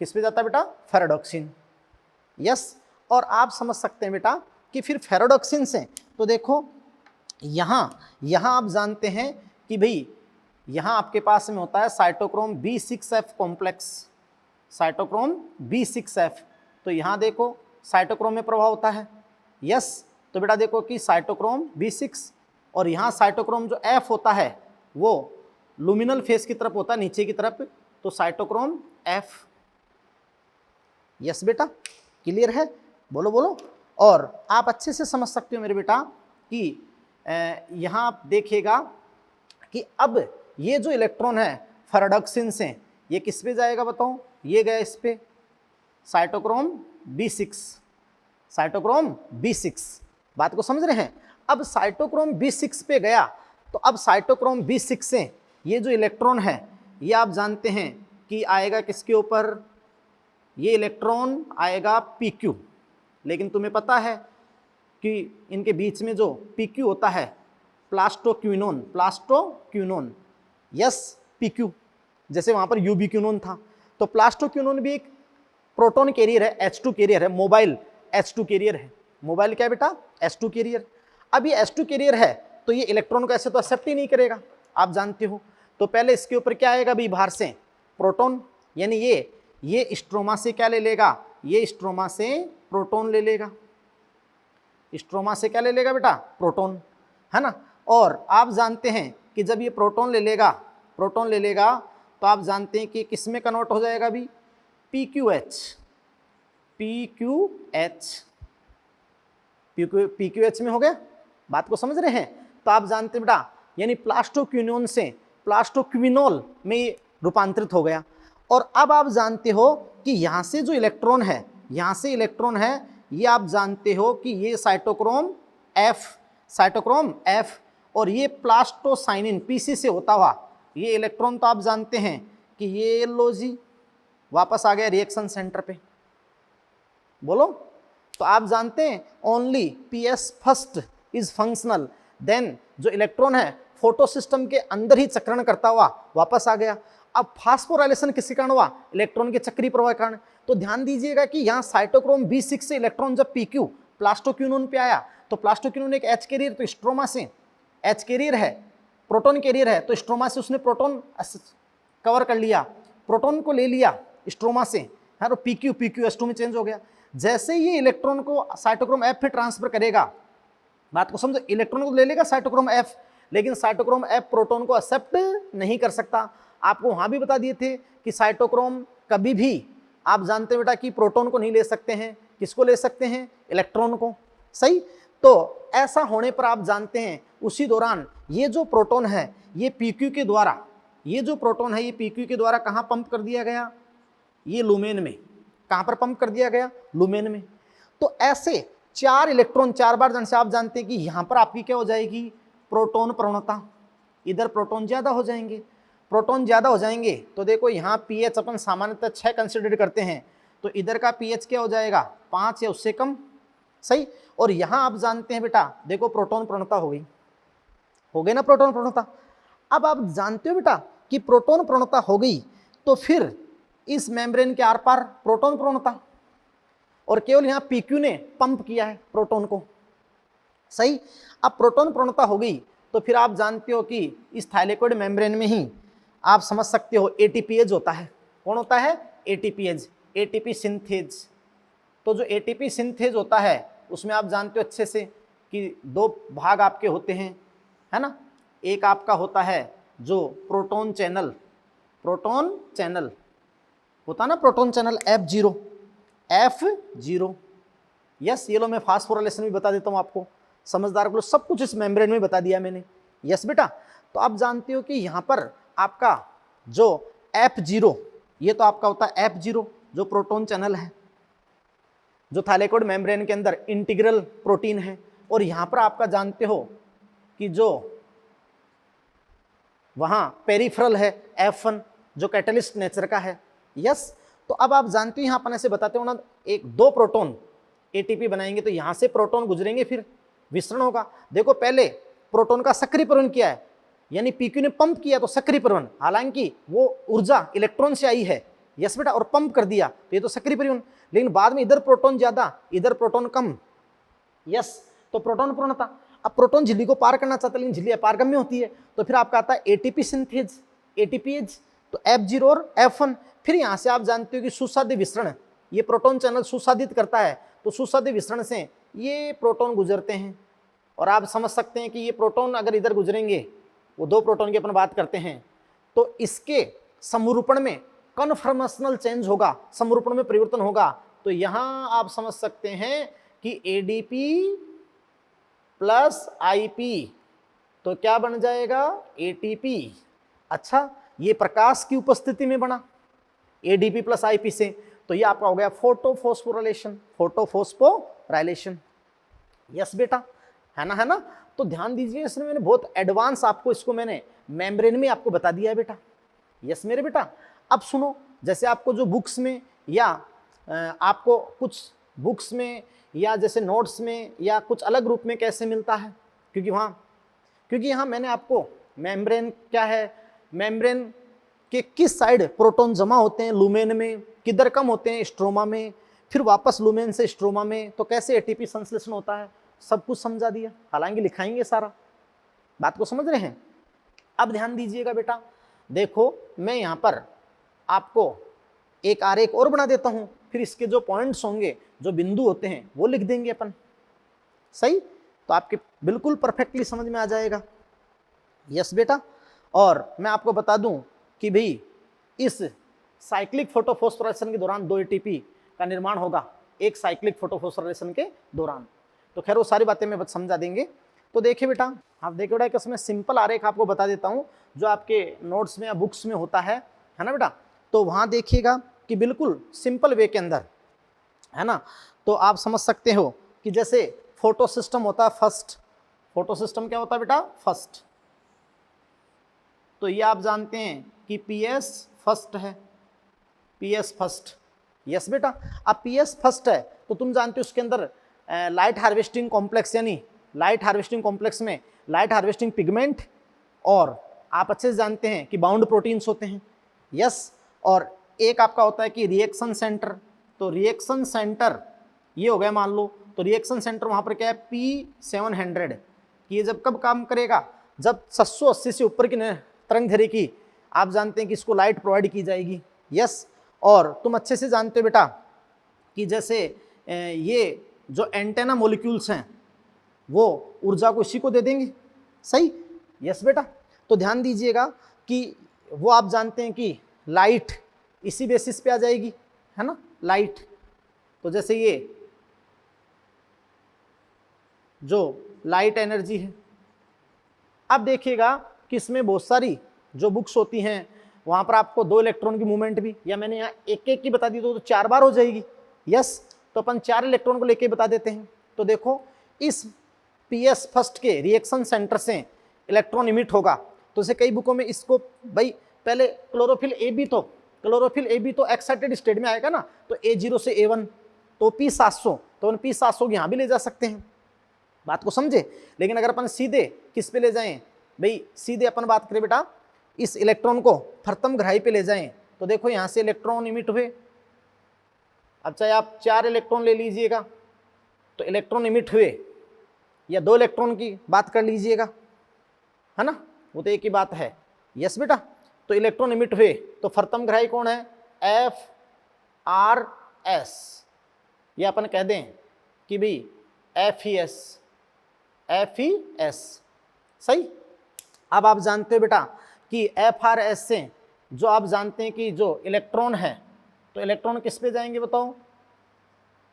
किस पे जाता है बेटा, फेराडॉक्सिन। यस। और आप समझ सकते हैं बेटा कि फिर फेराडॉक्सिन से तो देखो यहाँ आप जानते हैं कि भाई यहाँ आपके पास में होता है cytochrome B6F complex, cytochrome B6F। तो यहाँ देखो साइटोक्रोम में प्रभाव होता है। यस। तो बेटा देखो कि साइटोक्रोम B6 और यहाँ साइटोक्रोम जो F होता है वो लुमिनल फेस की तरफ होता है, नीचे की तरफ, तो साइटोक्रोम F। यस बेटा, क्लियर है, बोलो बोलो। और आप अच्छे से समझ सकते हो मेरे बेटा कि यहाँ आप देखिएगा कि अब ये जो इलेक्ट्रॉन है फेराडॉक्सिन से ये किस पे जाएगा बताओ, ये गया इस पे साइटोक्रोम B6, साइटोक्रोम B6। बात को समझ रहे हैं। अब साइटोक्रोम B6 पे गया तो अब साइटोक्रोम B6 से ये जो इलेक्ट्रॉन है ये आप जानते हैं कि आएगा किसके ऊपर, ये इलेक्ट्रॉन आएगा PQ। लेकिन तुम्हें पता है कि इनके बीच में जो PQ होता है प्लास्टोक्विनोन, यस PQ, जैसे वहाँ पर यूबिक्विनोन था, तो प्लास्टोक्विनोन भी एक प्रोटॉन कैरियर है, H2 कैरियर है, मोबाइल H2 कैरियर है। मोबाइल क्या है बेटा, H2 कैरियर। अब ये H2 कैरियर है तो ये इलेक्ट्रॉन को ऐसे तो एक्सेप्ट ही नहीं करेगा, आप जानते हो। तो पहले इसके ऊपर क्या आएगा भी बाहर से, प्रोटॉन, यानी ये स्ट्रोमा से क्या ले लेगा, ये स्ट्रोमा से प्रोटॉन ले लेगा। स्ट्रोमा से क्या ले लेगा बेटा, प्रोटॉन, है ना। और आप जानते हैं कि जब ये प्रोटॉन ले लेगा तो आप जानते हैं कि किस में कन्वर्ट हो जाएगा भी, PQH में हो गया। बात को समझ रहे हैं। तो आप जानते हैं बेटा यानी प्लास्टोक्विनोन से प्लास्टोक्विनोल में रूपांतरित हो गया। और अब आप जानते हो कि यहाँ से जो इलेक्ट्रॉन है, यहाँ से इलेक्ट्रॉन है, ये आप जानते हो कि ये साइटोक्रोम F, और ये प्लास्टोसाइनिन PC से होता हुआ ये इलेक्ट्रॉन, तो आप जानते हैं कि ये लो जी वापस आ गया रिएक्शन सेंटर पे, बोलो। तो आप जानते हैं only PS first is functional, then जो इलेक्ट्रॉन है फोटो सिस्टम के अंदर ही चक्रण करता हुआ वापस आ गया। अब फास्फोराइलेशन किसके कारण हुआ, इलेक्ट्रॉन के चक्रीय प्रवाह के कारण। तो ध्यान दीजिएगा कि यहाँ साइटोक्रोम B6 से इलेक्ट्रॉन जब PQ प्लास्टोक्विनोन पे आया तो प्लास्टोक्विनोन एक H कैरियर, तो स्ट्रोमा से H कैरियर है, प्रोटॉन कैरियर है, तो स्ट्रोमा से उसने प्रोटॉन कवर कर लिया, प्रोटॉन को ले लिया स्ट्रोमा से, है तो PQ H2 में चेंज हो गया। जैसे ये इलेक्ट्रॉन को साइटोक्रोम F पे ट्रांसफर करेगा, बात को समझो, इलेक्ट्रॉन को ले लेगा साइटोक्रोम F, लेकिन साइटोक्रोम F प्रोटॉन को एक्सेप्ट नहीं कर सकता। आपको वहां भी बता दिए थे कि साइटोक्रोम कभी भी आप जानते हैं बेटा कि प्रोटॉन को नहीं ले सकते हैं, किसको ले सकते हैं, इलेक्ट्रॉन को, सही। तो ऐसा होने पर आप जानते हैं उसी दौरान ये जो प्रोटॉन है ये PQ के द्वारा, ये जो प्रोटॉन है ये PQ के द्वारा कहाँ पंप कर दिया गया, ये लुमेन में। कहाँ पर पंप कर दिया गया, लुमेन में। तो ऐसे 4 इलेक्ट्रॉन 4 बार जन से आप जानते हैं कि यहाँ पर आपकी क्या हो जाएगी, प्रोटॉन प्रवणता, इधर प्रोटॉन ज्यादा हो जाएंगे, प्रोटॉन ज्यादा हो जाएंगे। तो देखो यहाँ pH अपन सामान्यतः 6 कंसिडर करते हैं, तो इधर का pH क्या हो जाएगा, 5 या उससे कम, सही। और यहाँ आप जानते हैं बेटा देखो प्रोटॉन प्रवणता हो गई ना, प्रोटॉन प्रवणता। अब आप जानते हो बेटा कि प्रोटॉन प्रवणता हो गई तो फिर इस मेम्ब्रेन के आर पार प्रोटॉन प्रवणता, और केवल यहाँ PQ ने पंप किया है प्रोटॉन को, सही। अब प्रोटॉन प्रवणता हो गई तो फिर आप जानते हो कि इस थाइलेकोइड मेम्ब्रेन में ही आप समझ सकते हो ATPase होता है। कौन होता है, ATPase, ATP सिंथेज। तो जो ATP सिंथेज होता है उसमें आप जानते हो अच्छे से कि 2 भाग आपके होते हैं, है ना, एक आपका होता है जो प्रोटॉन चैनल होता ना, प्रोटॉन चैनल F0। यस, ये लो मैं फास्फोराइलेशन भी बता देता हूँ आपको, समझदार को सब कुछ इस मेम्ब्रेन में बता दिया मैंने। यस बेटा, तो आप जानते हो कि यहाँ पर आपका जो F0, ये तो आपका होता है F0 जो प्रोटॉन चैनल है, जो थाइलेकोइड मेम्ब्रेन के अंदर इंटीग्रल प्रोटीन है। और यहाँ पर आपका जानते हो कि जो वहाँ पेरिफेरल है F1 जो कैटलिस्ट नेचर का है। यस, तो अब आप जानते हो यहाँ अपन ऐसे बताते हो ना, एक दो प्रोटॉन एटीपी बनाएंगे तो यहाँ से प्रोटॉन गुजरेंगे, फिर विसरण होगा। देखो पहले प्रोटॉन का सक्रियकरण किया है, यानी पीक्यू ने पंप किया तो सक्रियकरण, हालांकि वो ऊर्जा इलेक्ट्रॉन से आई है। यस बेटा, और पंप कर दिया तो ये तो सक्रियकरण, लेकिन बाद में इधर प्रोटॉन ज्यादा इधर प्रोटॉन कम। यस, तो प्रोटॉन पूर्णता। अब प्रोटॉन झिल्ली को पार करना चाहता है लेकिन झिल्ली अपारगम्य होती है, तो फिर आपका आता है एटीपी सिंथेज, एटीपीएज, तो F0 और F1। फिर यहाँ से आप जानते हो कि सुसाध्य विसरण, ये प्रोटॉन चैनल सुसाधित करता है, तो सुसाध्य विसरण से ये प्रोटॉन गुजरते हैं। और आप समझ सकते हैं कि ये प्रोटॉन अगर इधर गुजरेंगे, वो दो प्रोटॉन की अपन बात करते हैं, तो इसके समरूपण में कन्फर्मेशनल चेंज होगा, समरूपण में परिवर्तन होगा। तो यहां आप समझ सकते हैं कि एडीपी प्लस आईपी, तो क्या बन जाएगा एटीपी। अच्छा, ये प्रकाश की उपस्थिति में बना एडीपी प्लस आईपी से, तो ये आपका हो गया फोटोफॉस्फोराइलेशन। यस बेटा, है ना। तो ध्यान दीजिए, इसमें मैंने बहुत एडवांस आपको इसको मैंने मेम्ब्रेन में आपको बता दिया है बेटा। यस मेरे बेटा, अब सुनो, जैसे आपको जो बुक्स में या आपको कुछ बुक्स में या जैसे नोट्स में या कुछ अलग रूप में कैसे मिलता है, क्योंकि यहाँ मैंने आपको मेम्ब्रेन क्या है, मेम्ब्रेन के किस साइड प्रोटॉन जमा होते हैं, लुमेन में, किधर कम होते हैं स्ट्रोमा में, फिर वापस लुमेन से स्ट्रोमा में, तो कैसे एटीपी संश्लेषण होता है, सब कुछ समझा दिया। हालांकि लिखाएंगे सारा, बात को समझ रहे हैं। अब ध्यान दीजिएगा बेटा, देखो मैं यहाँ पर आपको एक आरेख और बना देता हूं, फिर इसके जो पॉइंट्स होंगे, जो बिंदु होते हैं, वो लिख देंगे अपन। सही, तो आपके बिल्कुल परफेक्टली समझ में आ जाएगा। यस बेटा, और मैं आपको बता दूं कि भाई इस साइक्लिक फोटोफॉस्फोराइलेशन के दौरान 2 एटीपी का निर्माण होगा, एक साइक्लिक फोटोफॉस्फोराइलेशन के दौरान। तो खैर वो सारी बातें मैं समझा देंगे। तो देखिए बेटा, आप देखिए बेटा, इसमें सिंपल आरेख आपको बता देता हूं जो आपके नोट्स में या बुक्स में होता है ना बेटा। तो वहां देखिएगा कि बिल्कुल सिंपल वे के अंदर, है ना, तो आप समझ सकते हो कि जैसे फोटो सिस्टम होता है फर्स्ट, फोटो सिस्टम क्या होता है बेटा फर्स्ट, तो ये आप जानते हैं कि पीएस फर्स्ट है, पीएस फर्स्ट। यस बेटा, अब पीएस फर्स्ट है तो तुम जानते हो उसके अंदर लाइट हार्वेस्टिंग कॉम्प्लेक्स, यानी लाइट हार्वेस्टिंग कॉम्प्लेक्स में लाइट हार्वेस्टिंग पिगमेंट, और आप अच्छे से जानते हैं कि बाउंड प्रोटीन्स होते हैं। यस, और एक आपका होता है कि रिएक्शन सेंटर, तो रिएक्शन सेंटर ये हो गया मान लो, तो रिएक्शन सेंटर वहां पर क्या है P700, कि ये जब कब काम करेगा, जब 780 से ऊपर की तरंग दैर्ध्य की आप जानते हैं कि इसको लाइट प्रोवाइड की जाएगी। यस, और तुम अच्छे से जानते हो बेटा कि जैसे ये जो एंटेना मॉलिक्यूल्स हैं वो ऊर्जा को इसी को दे देंगे। सही, यस बेटा, तो ध्यान दीजिएगा कि वो आप जानते हैं कि लाइट इसी बेसिस पे आ जाएगी, है ना, लाइट। तो जैसे ये जो लाइट एनर्जी है, अब देखिएगा कि इसमें बहुत सारी जो बुक्स होती हैं वहां पर आपको 2 इलेक्ट्रॉन की मूवमेंट भी, या मैंने यहाँ एक एक की बता दी तो 4 बार हो जाएगी। यस, तो अपन 4 इलेक्ट्रॉन को लेके बता देते हैं। तो देखो इस पीएस फर्स्ट के रिएक्शन सेंटर से इलेक्ट्रॉन इमिट होगा, तो जैसे कई बुकों में इसको भाई पहले क्लोरोफिल ए बी तो एक्साइटेड स्टेट में आएगा ना, तो A0 से A1 तो P700, तो अपन P700 यहाँ भी ले जा सकते हैं, बात को समझे। लेकिन अगर अपन सीधे किस पे ले जाएं भाई, सीधे अपन बात करें बेटा इस इलेक्ट्रॉन को प्रथम ग्राही पे ले जाएं, तो देखो यहाँ से इलेक्ट्रॉन इमिट हुए। अब चाहे आप 4 इलेक्ट्रॉन ले लीजिएगा तो इलेक्ट्रॉन इमिट हुए, या 2 इलेक्ट्रॉन की बात कर लीजिएगा, है ना, वो तो एक ही बात है। यस बेटा, तो इलेक्ट्रॉन इमिट हुए तो प्रथम ग्राही कौन है FRS, या अपन कह दें कि भाई FES। सही, अब आप जानते हो बेटा कि FRS से जो आप जानते हैं कि जो इलेक्ट्रॉन है, तो इलेक्ट्रॉन किस पे जाएंगे बताओ?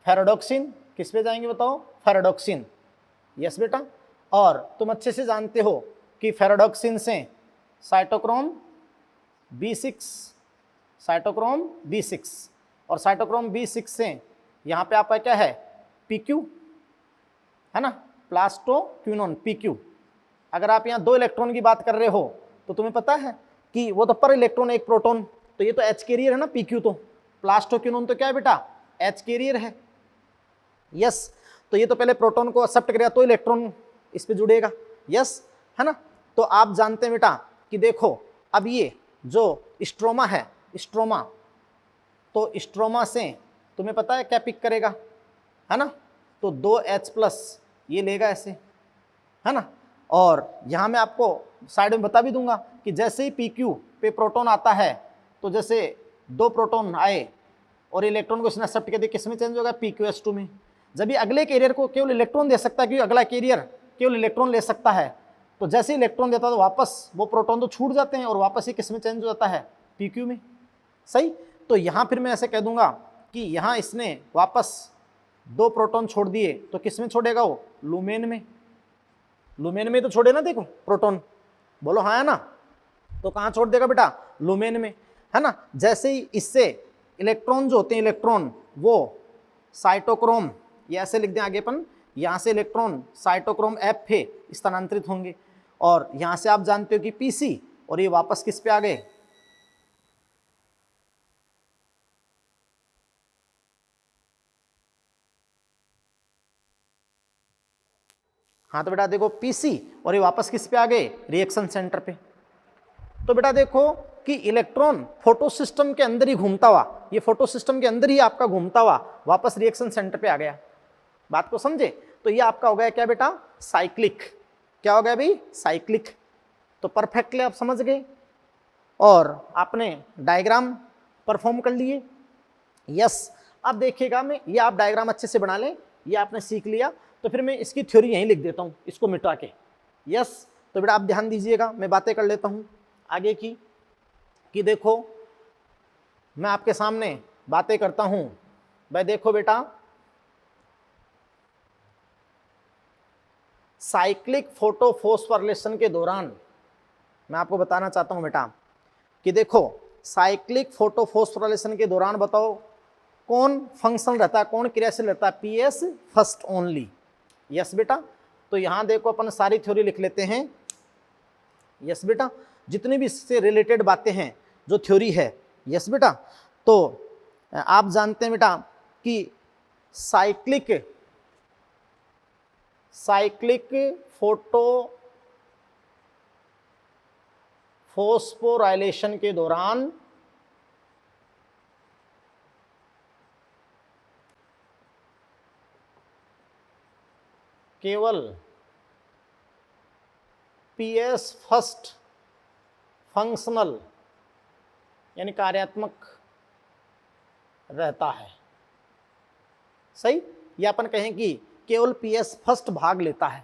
फेराडॉक्सिन। किस पे जाएंगे बताओ? फेराडॉक्सिन। यस बेटा। और तुम अच्छे से जानते हो कि फेराडॉक्सिन से साइटोक्रोम B6, साइटोक्रोम B6, और साइटोक्रोम B6 से यहाँ पे आपका क्या है? PQ है ना, प्लास्टोक्विनोन PQ। अगर आप यहाँ 2 इलेक्ट्रॉन की बात कर रहे हो तो तुम्हें पता है कि वो तो पर इलेक्ट्रॉन एक प्रोटॉन, तो ये तो H कैरियर है ना PQ, तो प्लास्टोक्विनोन तो क्या है बेटा? H कैरियर है। यस, तो ये तो पहले प्रोटॉन को एक्सेप्ट करेगा तो इलेक्ट्रॉन इस पे जुड़ेगा। यस है ना। तो आप जानते हैं बेटा कि देखो अब ये जो स्ट्रोमा है, स्ट्रोमा, तो स्ट्रोमा से तुम्हें पता है क्या पिक करेगा, है ना, तो 2H+ ये लेगा ऐसे, है ना। और यहाँ मैं आपको साइड में बता भी दूंगा कि जैसे ही PQ पे प्रोटॉन आता है, तो जैसे 2 प्रोटॉन आए और इलेक्ट्रॉन को इसने एक्सेप्ट कर दिया, किस में चेंज होगा? PQS2 में। जब भी अगले कैरियर को केवल इलेक्ट्रॉन दे सकता है, क्योंकि अगला कैरियर केवल इलेक्ट्रॉन ले सकता है, तो जैसे इलेक्ट्रॉन देता है तो वापस वो प्रोटॉन तो छूट जाते हैं और वापस ही किस में चेंज हो जाता है? PQ में। सही। तो यहाँ फिर मैं ऐसे कह दूंगा कि यहाँ इसने वापस 2 प्रोटॉन छोड़ दिए, तो किस में छोड़ेगा वो? लुमेन में। लुमेन में तो छोड़े ना, देखो प्रोटॉन, बोलो हाँ है ना। तो कहाँ छोड़ देगा बेटा? लुमेन में, है ना। जैसे ही इससे इलेक्ट्रॉन जो होते हैं, इलेक्ट्रॉन वो साइटोक्रोम, ये ऐसे लिख दें आगे अपन, यहाँ से इलेक्ट्रॉन साइटोक्रोम F पे स्थानांतरित होंगे, और यहाँ से आप जानते हो कि PC, और ये वापस किस पे आ गए? हाँ तो बेटा देखो PC, और ये वापस किस पे आ गए? रिएक्शन सेंटर पे। तो बेटा देखो कि इलेक्ट्रॉन फोटो सिस्टम के अंदर ही घूमता हुआ, ये फोटो सिस्टम के अंदर ही आपका घूमता हुआ वापस रिएक्शन सेंटर पे आ गया। बात को समझे? तो ये आपका हो गया क्या बेटा? साइक्लिक। क्या हो गया भाई? साइक्लिक। तो परफेक्टली आप समझ गए और आपने डायग्राम परफॉर्म कर लिए। यस, अब देखिएगा, मैं ये आप डायग्राम अच्छे से बना लें, ये आपने सीख लिया, तो फिर मैं इसकी थ्योरी यहीं लिख देता हूँ, इसको मिटा के। यस, तो बेटा आप ध्यान दीजिएगा, मैं बातें कर लेता हूँ आगे की, कि देखो मैं आपके सामने बातें करता हूँ। भाई देखो बेटा, साइक्लिक फोटोफॉस्फोरिलेशन के दौरान मैं आपको बताना चाहता हूँ बेटा कि देखो साइक्लिक फोटोफॉस्फोरिलेशन के दौरान बताओ कौन फंक्शन रहता है, कौन क्रियाशील रहता है? PS first only. यस बेटा। तो यहाँ देखो अपन सारी थ्योरी लिख लेते हैं। यस बेटा, जितनी भी इससे रिलेटेड बातें हैं जो थ्योरी है। यस बेटा, तो आप जानते हैं बेटा कि साइक्लिक फोटोफॉस्फोराइलेशन के दौरान केवल PS फर्स्ट फंक्शनल यानी कार्यात्मक रहता है। सही, या अपन कहें कि केवल PS फर्स्ट भाग लेता है,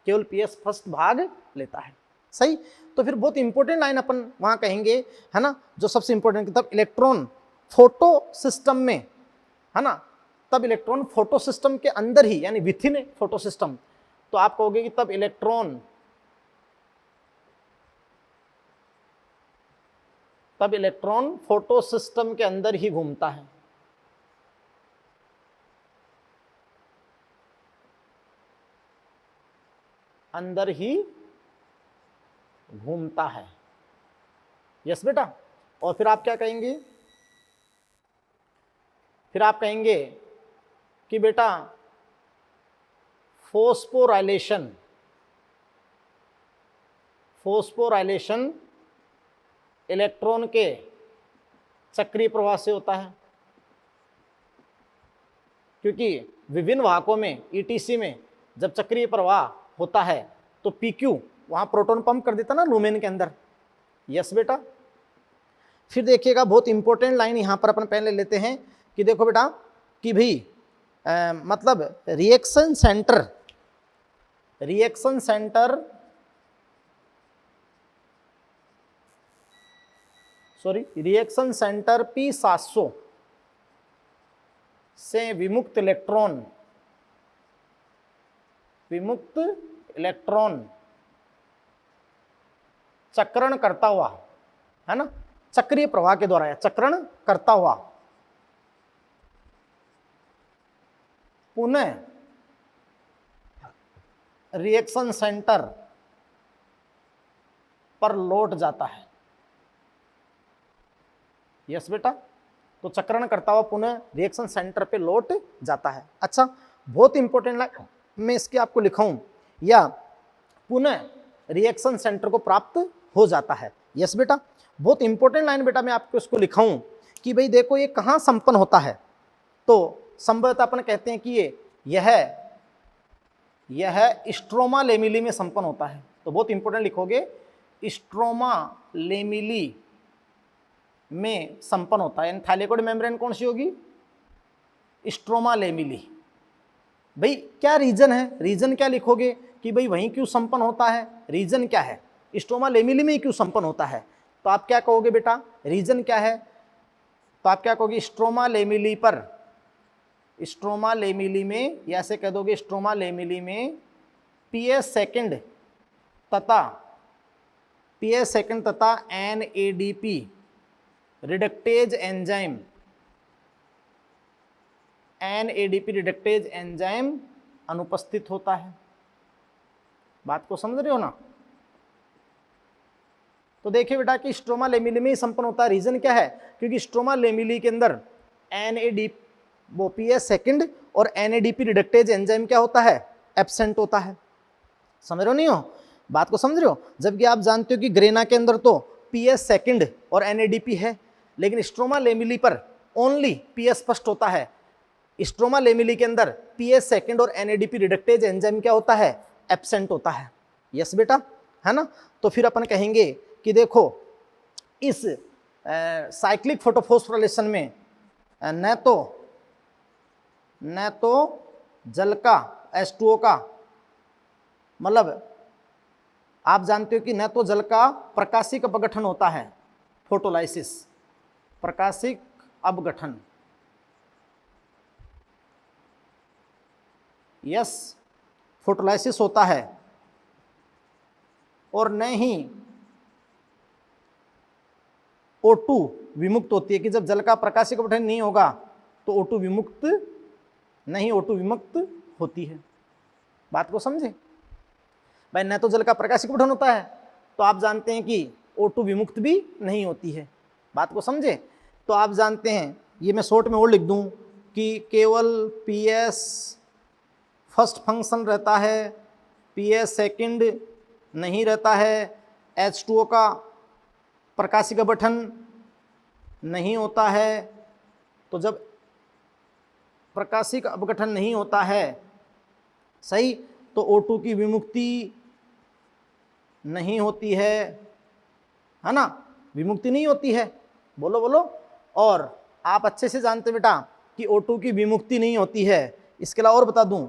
केवल PS फर्स्ट भाग लेता है। सही। तो फिर बहुत इंपॉर्टेंट लाइन अपन वहां कहेंगे, है ना, जो सबसे इंपॉर्टेंट, तब इलेक्ट्रॉन फोटो सिस्टम में, है ना, तब इलेक्ट्रॉन फोटो सिस्टम के अंदर ही यानी विथ इन फोटो सिस्टम, तो आप कहोगे कि तब इलेक्ट्रॉन फोटो सिस्टम के अंदर ही घूमता है। अंदर ही घूमता है। यस बेटा। और फिर आप क्या कहेंगे? फिर आप कहेंगे कि बेटा फोस्फोराइलेशन इलेक्ट्रॉन के चक्रीय प्रवाह से होता है, क्योंकि विभिन्न वाहकों में ETC में जब चक्रीय प्रवाह होता है तो PQ वहां प्रोटॉन पंप कर देता ना लुमेन के अंदर। यस बेटा। फिर देखिएगा बहुत इंपॉर्टेंट लाइन यहां पर अपन पहले लेते हैं कि देखो बेटा कि भाई मतलब reaction centre sorry reaction centre P700 से विमुक्त इलेक्ट्रॉन चक्रण करता हुआ, है ना, चक्रीय प्रवाह के द्वारा या चक्रण करता हुआ पुनः रिएक्शन सेंटर पर लौट जाता है। यस बेटा, तो चक्रण करता हुआ पुनः रिएक्शन सेंटर पे लौट जाता है। अच्छा, बहुत इंपॉर्टेंट लाइन मैं इसके आपको लिखाऊं, या पुनः रिएक्शन सेंटर को प्राप्त हो जाता है। यस बेटा, बहुत इंपॉर्टेंट लाइन बेटा, मैं आपको इसको लिखाऊं कि भाई देखो ये कहां संपन्न होता है, तो संभवतः अपन कहते हैं कि यह स्ट्रोमा लेमिली में संपन्न होता है। तो बहुत इंपॉर्टेंट लिखोगे, स्ट्रोमा लेमिली में संपन्न होता है। यानी थाइलेकोइड मेम्ब्रेन कौन सी होगी? Stroma lamellae. भाई क्या रीजन है? रीजन क्या लिखोगे कि भाई वहीं क्यों संपन्न होता है? रीजन क्या है? स्ट्रोमा लेमिली में ही क्यों संपन्न होता है? तो आप क्या कहोगे बेटा, रीजन क्या है? तो आप क्या कहोगे, स्ट्रोमा लेमिली पर, स्ट्रोमा लेमिली में, या ऐसे कह दोगे स्ट्रोमा लेमिली में PS सेकंड तथा NADP रिडक्टेज एंजाइम अनुपस्थित होता है। बात को समझ रहे हो ना? तो देखिए बेटा कि स्ट्रोमा लेमिली में ही संपन्न होता है। रीजन क्या है? क्योंकि स्ट्रोमा लेमिली के अंदर PS सेकंड और NADP रिडक्टेज एंजाइम क्या होता है? एब्सेंट होता है। समझ रहे हो नहीं हो? बात को समझ रहे हो? जबकि आप जानते हो कि ग्रेना के अंदर तो PS सेकंड और NADP है, लेकिन स्ट्रोमा लेमिली पर ओनली PS फर्स्ट होता है। स्ट्रोमा लेमिली के अंदर PS सेकंड और NADP रिडक्टेज एंजाइम क्या होता है? एब्सेंट होता है। यस बेटा, है ना? तो फिर अपन कहेंगे कि देखो इस साइक्लिक फोटोफॉस्फोराइलेशन में न तो जल का H2O का, मतलब आप जानते हो कि न तो जल का प्रकाशिक अपघटन होता है, फोटोलाइसिस, प्रकाशिक अपघटन, यस फोटोलाइसिस होता है, और न ही O2 विमुक्त होती है। कि जब जल का प्रकाशिक अपघटन नहीं होगा तो O2 विमुक्त नहीं, O2 विमुक्त होती है। बात को समझे भाई? न तो जल का प्रकाशिक अपघटन होता है, तो आप जानते हैं कि O2 विमुक्त भी नहीं होती है। बात को समझे? तो आप जानते हैं, ये मैं शॉर्ट में और लिख दूं कि केवल PS फर्स्ट फंक्शन रहता है, PS सेकंड नहीं रहता है, H2O का प्रकाशिक अपघटन नहीं होता है। तो जब प्रकाशिक अपघटन नहीं होता है, सही, तो O2 की विमुक्ति नहीं होती है ना? विमुक्ति नहीं होती है, बोलो बोलो। और आप अच्छे से जानते बेटा कि O2 की विमुक्ति नहीं होती है। इसके अलावा और बता दूं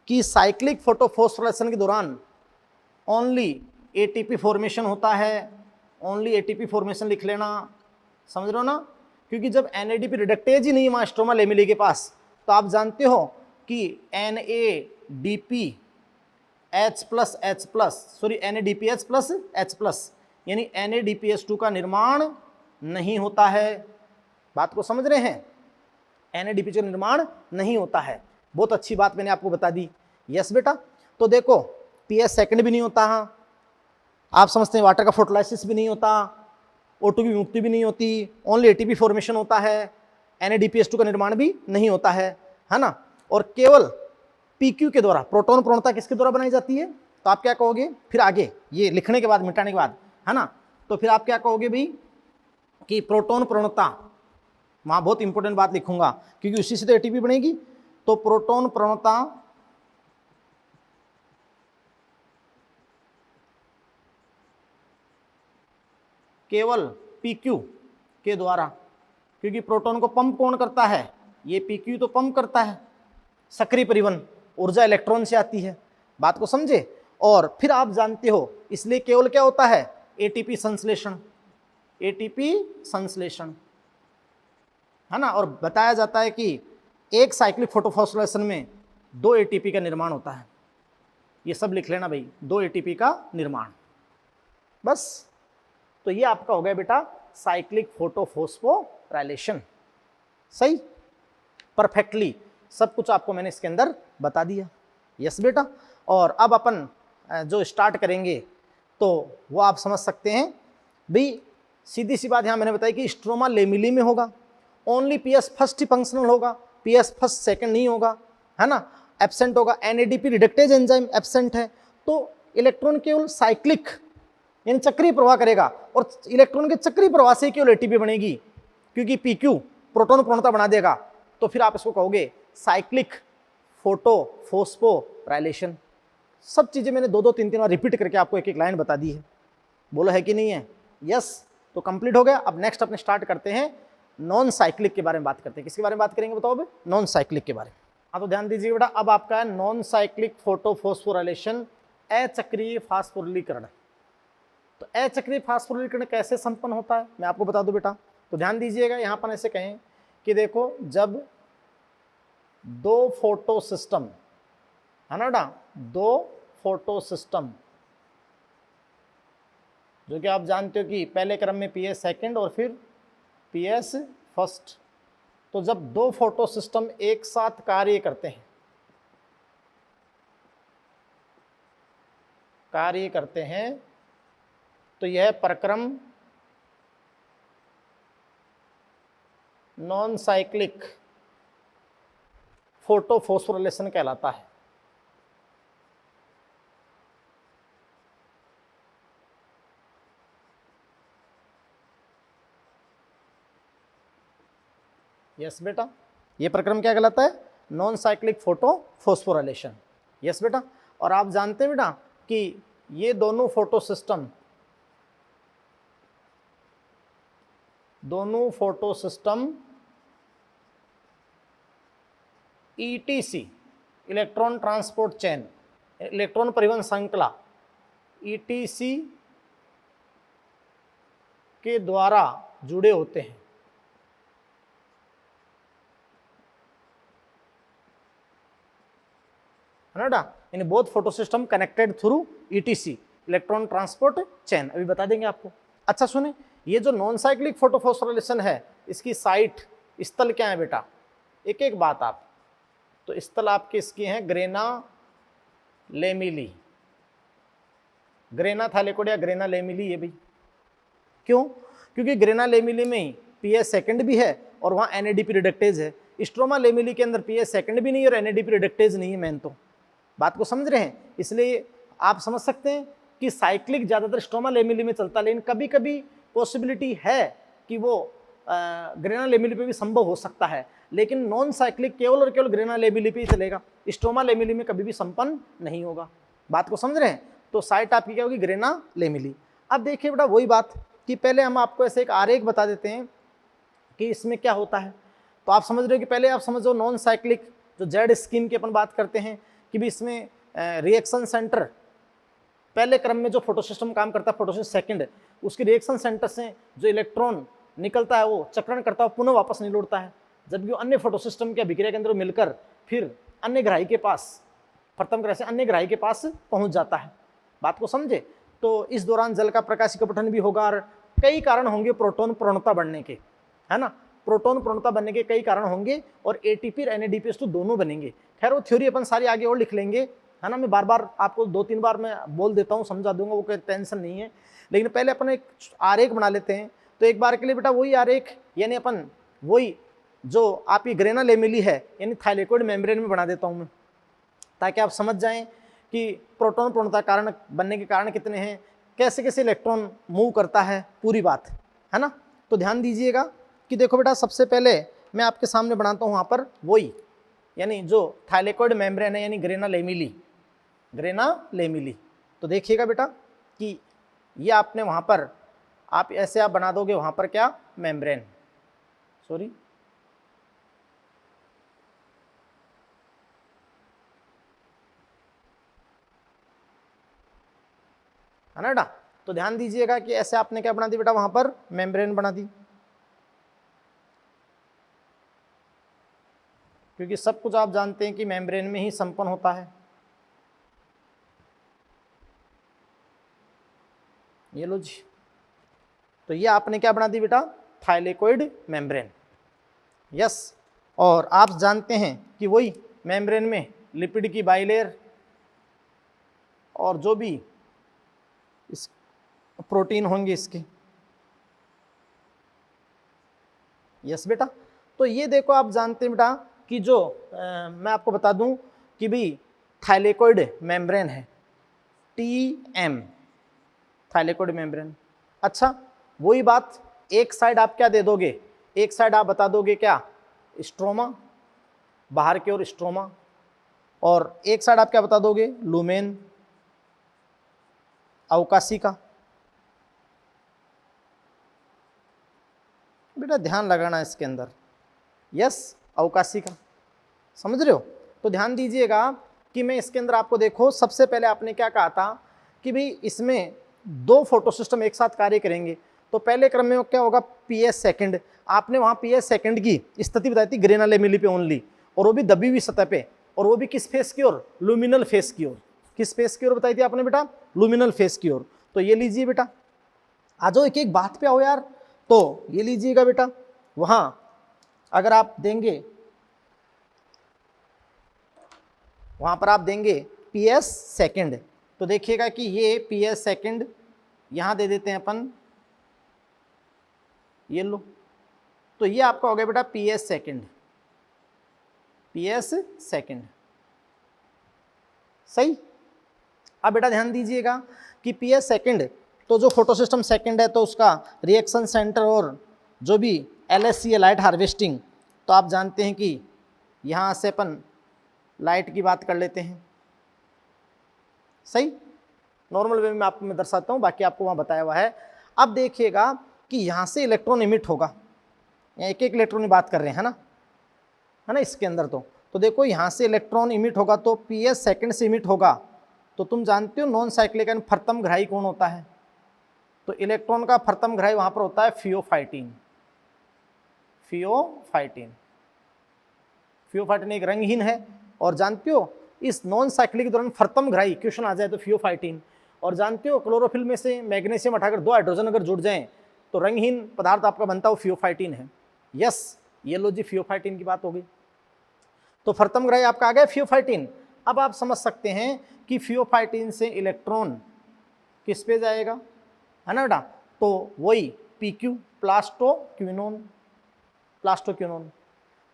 कि साइक्लिक फोटोफॉस्फोराइलेशन के दौरान ओनली ATP फॉर्मेशन होता है। ओनली ATP फॉर्मेशन लिख लेना, समझ रहे हो ना? क्योंकि जब NADP रिडक्टेज ही नहीं है स्ट्रोमा लेमिली के पास, तो आप जानते हो कि NADPH+H+, यानी NADPH2 का निर्माण नहीं होता है। बात को समझ रहे हैं? NADPH का निर्माण नहीं होता है। बहुत अच्छी बात मैंने आपको बता दी। यस बेटा, तो देखो PS सेकंड भी नहीं होता, हाँ आप समझते हैं, वाटर का फोटोलाइसिस भी नहीं होता, O2 की विमुक्ति भी नहीं होती, ओनली ATP फॉर्मेशन होता है, NADPH2 का निर्माण भी नहीं होता है ना? और केवल PQ के द्वारा प्रोटॉन प्रवणता किसके द्वारा बनाई जाती है? तो आप क्या कहोगे फिर आगे ये लिखने के बाद, मिटाने के बाद, है ना? तो फिर आप क्या कहोगे भाई कि प्रोटॉन प्रवणता, वहां बहुत इंपॉर्टेंट बात लिखूंगा क्योंकि उसी से तो ATP बनेगी। तो प्रोटॉन प्रवणता केवल PQ के द्वारा, क्योंकि प्रोटॉन को पंप कौन करता है? ये PQ तो पंप करता है। सक्रिय परिवहन ऊर्जा इलेक्ट्रॉन से आती है। बात को समझे? और फिर आप जानते हो, इसलिए केवल क्या होता है? ATP संश्लेषण। एटीपी संश्लेषण, है ना। और बताया जाता है कि एक साइक्लिक फोटोफॉस्फोराइलेशन में 2 एटीपी का निर्माण होता है। ये सब लिख लेना भाई, 2 एटीपी का निर्माण, बस। तो ये आपका हो गया बेटा साइक्लिक फोटोफॉस्फोराइलेशन। सही, परफेक्टली सब कुछ आपको मैंने इसके अंदर बता दिया। यस बेटा। और अब अपन जो स्टार्ट करेंगे तो वो आप समझ सकते हैं भाई, सीधी सी बात यहाँ मैंने बताई कि स्ट्रोमा लेमिली में होगा, ओनली पीएस फर्स्ट ही फंक्शनल होगा, पीएस फर्स्ट सेकंड नहीं होगा, है ना। एब्सेंट होगा, एनएडीपी रिडक्टेज एंजाइम एब्सेंट है, तो इलेक्ट्रॉन केवल साइक्लिक यानी चक्रीय प्रवाह करेगा, और इलेक्ट्रॉन के चक्रीय प्रवाह से केवल एटीपी बनेगी, क्योंकि पीक्यू प्रोटॉन प्रवणता बना देगा। तो फिर आप इसको कहोगे साइक्लिक फोटोफॉस्फोराइलेशन। सब चीजें मैंने 2-2, 3-3 बार रिपीट करके आपको एक एक लाइन बता दी है, बोलो है कि नहीं है। यस, तो कंप्लीट हो गया। अब नेक्स्ट अपने स्टार्ट करते हैं नॉन साइक्लिक के बारे में बात करते हैं। किसके बारे में बात करेंगे बताओ अभी? नॉन साइक्लिक के बारे में। हाँ तो ध्यान दीजिए बेटा, अब आपका है नॉन साइक्लिक फोटोफॉस्फोराइलेशन, अचक्रीय फास्फोरिलीकरण। तो अचक्रीय फास्फोरिलीकरण कैसे संपन्न होता है मैं आपको बता दूं बेटा। तो ध्यान दीजिएगा, यहां पर ऐसे कहें कि देखो, जब 2 फोटो सिस्टम, है ना बेटा, 2 फोटो सिस्टम, जो कि आप जानते हो कि पहले क्रम में पीएस सेकंड और फिर पीएस फर्स्ट, तो जब 2 फोटो सिस्टम एक साथ कार्य करते हैं तो यह प्रक्रम नॉन साइक्लिक फोटोफॉस्फोराइलेशन कहलाता है। यस बेटा, ये प्रक्रम क्या कहलाता है? Non cyclic photophosphorylation. यस बेटा। और आप जानते हैं बेटा कि ये दोनों photo system etc, electron transport chain, electron परिवहन श्रृंखला, ईटीसी के द्वारा जुड़े होते हैं। है ना, यानी both photo system connected through etc, electron transport chain. अभी बता देंगे आपको। अच्छा सुने, ये जो नॉन साइक्लिक फोटोफॉस्फोराइलेशन है, इसकी साइट स्थल क्या है बेटा? एक एक बात आप, तो स्थल आपके इसकी हैं ग्रेना लेमिली, ग्रेना थैलेकोइड या ग्रेना लेमिली। ये भी क्यों? क्योंकि ग्रेना लेमिली में ही पीएस सेकंड भी है और वहां एनएडीपी रिडक्टेज है। स्ट्रोमा लेमिली के अंदर पीएस सेकंड भी नहीं है और एनएडीपी रिडक्टेज नहीं है। मेन तो बात को समझ रहे हैं? इसलिए आप समझ सकते हैं कि साइक्लिक ज्यादातर स्ट्रोमा लेमिली में चलता है, लेकिन कभी कभी पॉसिबिलिटी है कि वो ग्रेना लेमिली पे भी संभव हो सकता है, लेकिन नॉन साइक्लिक केवल और केवल ग्रेना लेमिली पे ही चलेगा, स्ट्रोमा लेमिली में कभी भी संपन्न नहीं होगा। बात को समझ रहे हैं? तो साइट आपकी क्या होगी? Grana lamellae. अब देखिए बेटा, वही बात कि पहले हम आपको ऐसे एक आरेख बता देते हैं कि इसमें क्या होता है। तो आप समझ रहे हो कि पहले आप समझो नॉन साइक्लिक जो जेड स्कीम की अपन बात करते हैं कि भी इसमें रिएक्शन सेंटर पहले क्रम में जो फोटो सिस्टम काम करता है, फोटो सिस्टम सेकंड, उसके रिएक्शन सेंटर से जो इलेक्ट्रॉन निकलता है वो चक्रण करता है, पुनः वापस नहीं लौटता है, जबकि अन्य फोटो सिस्टम के अभिक्रिया के अंदर मिलकर फिर अन्य ग्राही के पास, प्रथम ग्रह से अन्य ग्राही के पास पहुंच जाता है। बात को समझे? तो इस दौरान जल का प्रकाशीय अपठन भी होगा और कई कारण होंगे प्रोटॉन प्रवणता बढ़ने के, है ना। प्रोटॉन प्रवणता बनने के कई कारण होंगे और एटीपी और एनएडीपी तो दोनों बनेंगे। खैर वो थ्योरी अपन सारी आगे और लिख लेंगे, है ना। मैं बार बार आपको 2-3 बार मैं बोल देता हूँ, समझा दूंगा, वो कोई टेंशन नहीं है। लेकिन पहले अपन एक आरेख बना लेते हैं। तो एक बार के लिए बेटा वही आरेख, यानी अपन वही जो आपकी ग्रेना लेमिली है यानी थाइलेकोइड मेम्ब्रेन में बना देता हूँ मैं, ताकि आप समझ जाएं कि प्रोटॉन प्रवणता कारण बनने के कारण कितने हैं, कैसे कैसे इलेक्ट्रॉन मूव करता है, पूरी बात, है ना। तो ध्यान दीजिएगा कि देखो बेटा, सबसे पहले मैं आपके सामने बनाता हूँ वहाँ पर वही, यानी जो थाइलेकोइड मेम्ब्रेन है यानी ग्रेना लेमिली। तो देखिएगा बेटा कि ये आपने वहाँ पर आप ऐसे आप बना दोगे, वहाँ पर क्या मेम्ब्रेन, सॉरी है ना बेटा, तो ध्यान दीजिएगा कि ऐसे आपने क्या बना दी बेटा, वहां पर मेम्ब्रेन बना दी, क्योंकि सब कुछ आप जानते हैं कि मेम्ब्रेन में ही संपन्न होता है। ये लो जी, तो ये आपने क्या बना दी बेटा, थाइलेकोइड मेम्ब्रेन। यस, और आप जानते हैं कि वही मेम्ब्रेन में लिपिड की बाइलेयर और जो भी इस प्रोटीन होंगे इसके। यस बेटा, तो ये देखो आप जानते हैं बेटा कि जो मैं आपको बता दूं कि भाई थाइलेकोइड मेम्ब्रेन है, TM, थाइलेकोइड मेम्ब्रेन। अच्छा, वही बात, एक साइड आप क्या दे दोगे, एक साइड आप बता दोगे क्या, स्ट्रोमा, बाहर की ओर स्ट्रोमा, और एक साइड आप क्या बता दोगे, लुमेन, अवकाशी का। बेटा ध्यान लगाना इसके अंदर, यस, अवकाशी का, समझ रहे हो। तो ध्यान दीजिएगा कि मैं इसके अंदर आपको देखो, सबसे पहले आपने क्या कहा था कि भाई इसमें दो फोटो सिस्टम एक साथ कार्य करेंगे। तो पहले क्रम में क्या होगा, PS सेकंड, आपने वहां PS सेकंड की स्थिति बताई थी ग्रेनल एमिली पे ओनली, और वो भी दबी हुई सतह पे, और वो भी किस फेस की ओर, लुमिनल फेस की ओर। किस फेस की ओर बताई थी आपने बेटा, लुमिनल फेस की ओर। तो ये लीजिए बेटा, आ जाओ एक एक बात पे आओ यार। तो ये लीजिएगा बेटा, वहां अगर आप देंगे, वहां पर आप देंगे PS सेकंड, तो देखिएगा कि ये PS सेकंड यहां दे देते हैं अपन, ये लो, तो ये आपका हो गया बेटा PS सेकंड, PS सेकंड, सही। अब बेटा ध्यान दीजिएगा कि PS सेकंड, तो जो फोटो सिस्टम सेकंड है तो उसका रिएक्शन सेंटर और जो भी LSC है, लाइट हार्वेस्टिंग, तो आप जानते हैं कि यहाँ से अपन लाइट की बात कर लेते हैं, सही। नॉर्मल वे में आपको मैं दर्शाता हूँ, बाकी आपको वहाँ बताया हुआ है। अब देखिएगा कि यहाँ से इलेक्ट्रॉन इमिट होगा, एक एक इलेक्ट्रॉन की बात कर रहे हैं, है ना इसके अंदर। तो देखो यहाँ से इलेक्ट्रॉन इमिट होगा, तो PS सेकंड से इमिट होगा, तो तुम जानते हो नॉन साइक्लिक यानी फर्तम ग्राही कौन होता है, तो इलेक्ट्रॉन का फर्तम ग्राही वहाँ पर होता है फियोफाइटिन। फियोफाइटिन, फियोफाइटिन एक रंगहीन है, और जानते हो इस नॉन साइक्लिक के दौरान फर्तम ग्राही क्वेश्चन आ जाए तो फियोफाइटिन। और जानते हो क्लोरोफिल में से मैग्नीशियम हटाकर दो हाइड्रोजन अगर जुड़ जाएं तो रंगहीन पदार्थ आपका बनता है वो फियोफाइटिन है। यस, ये लो जी, फियोफाइटिन की बात हो गई। तो फर्तम ग्राही आपका आ गया फियोफाइटिन। अब आप समझ सकते हैं कि फियोफाइटिन से इलेक्ट्रॉन किस पे जाएगा, है ना बेटा, तो वही PQ, प्लास्टोक्विनोन, प्लास्टोक्विनोन।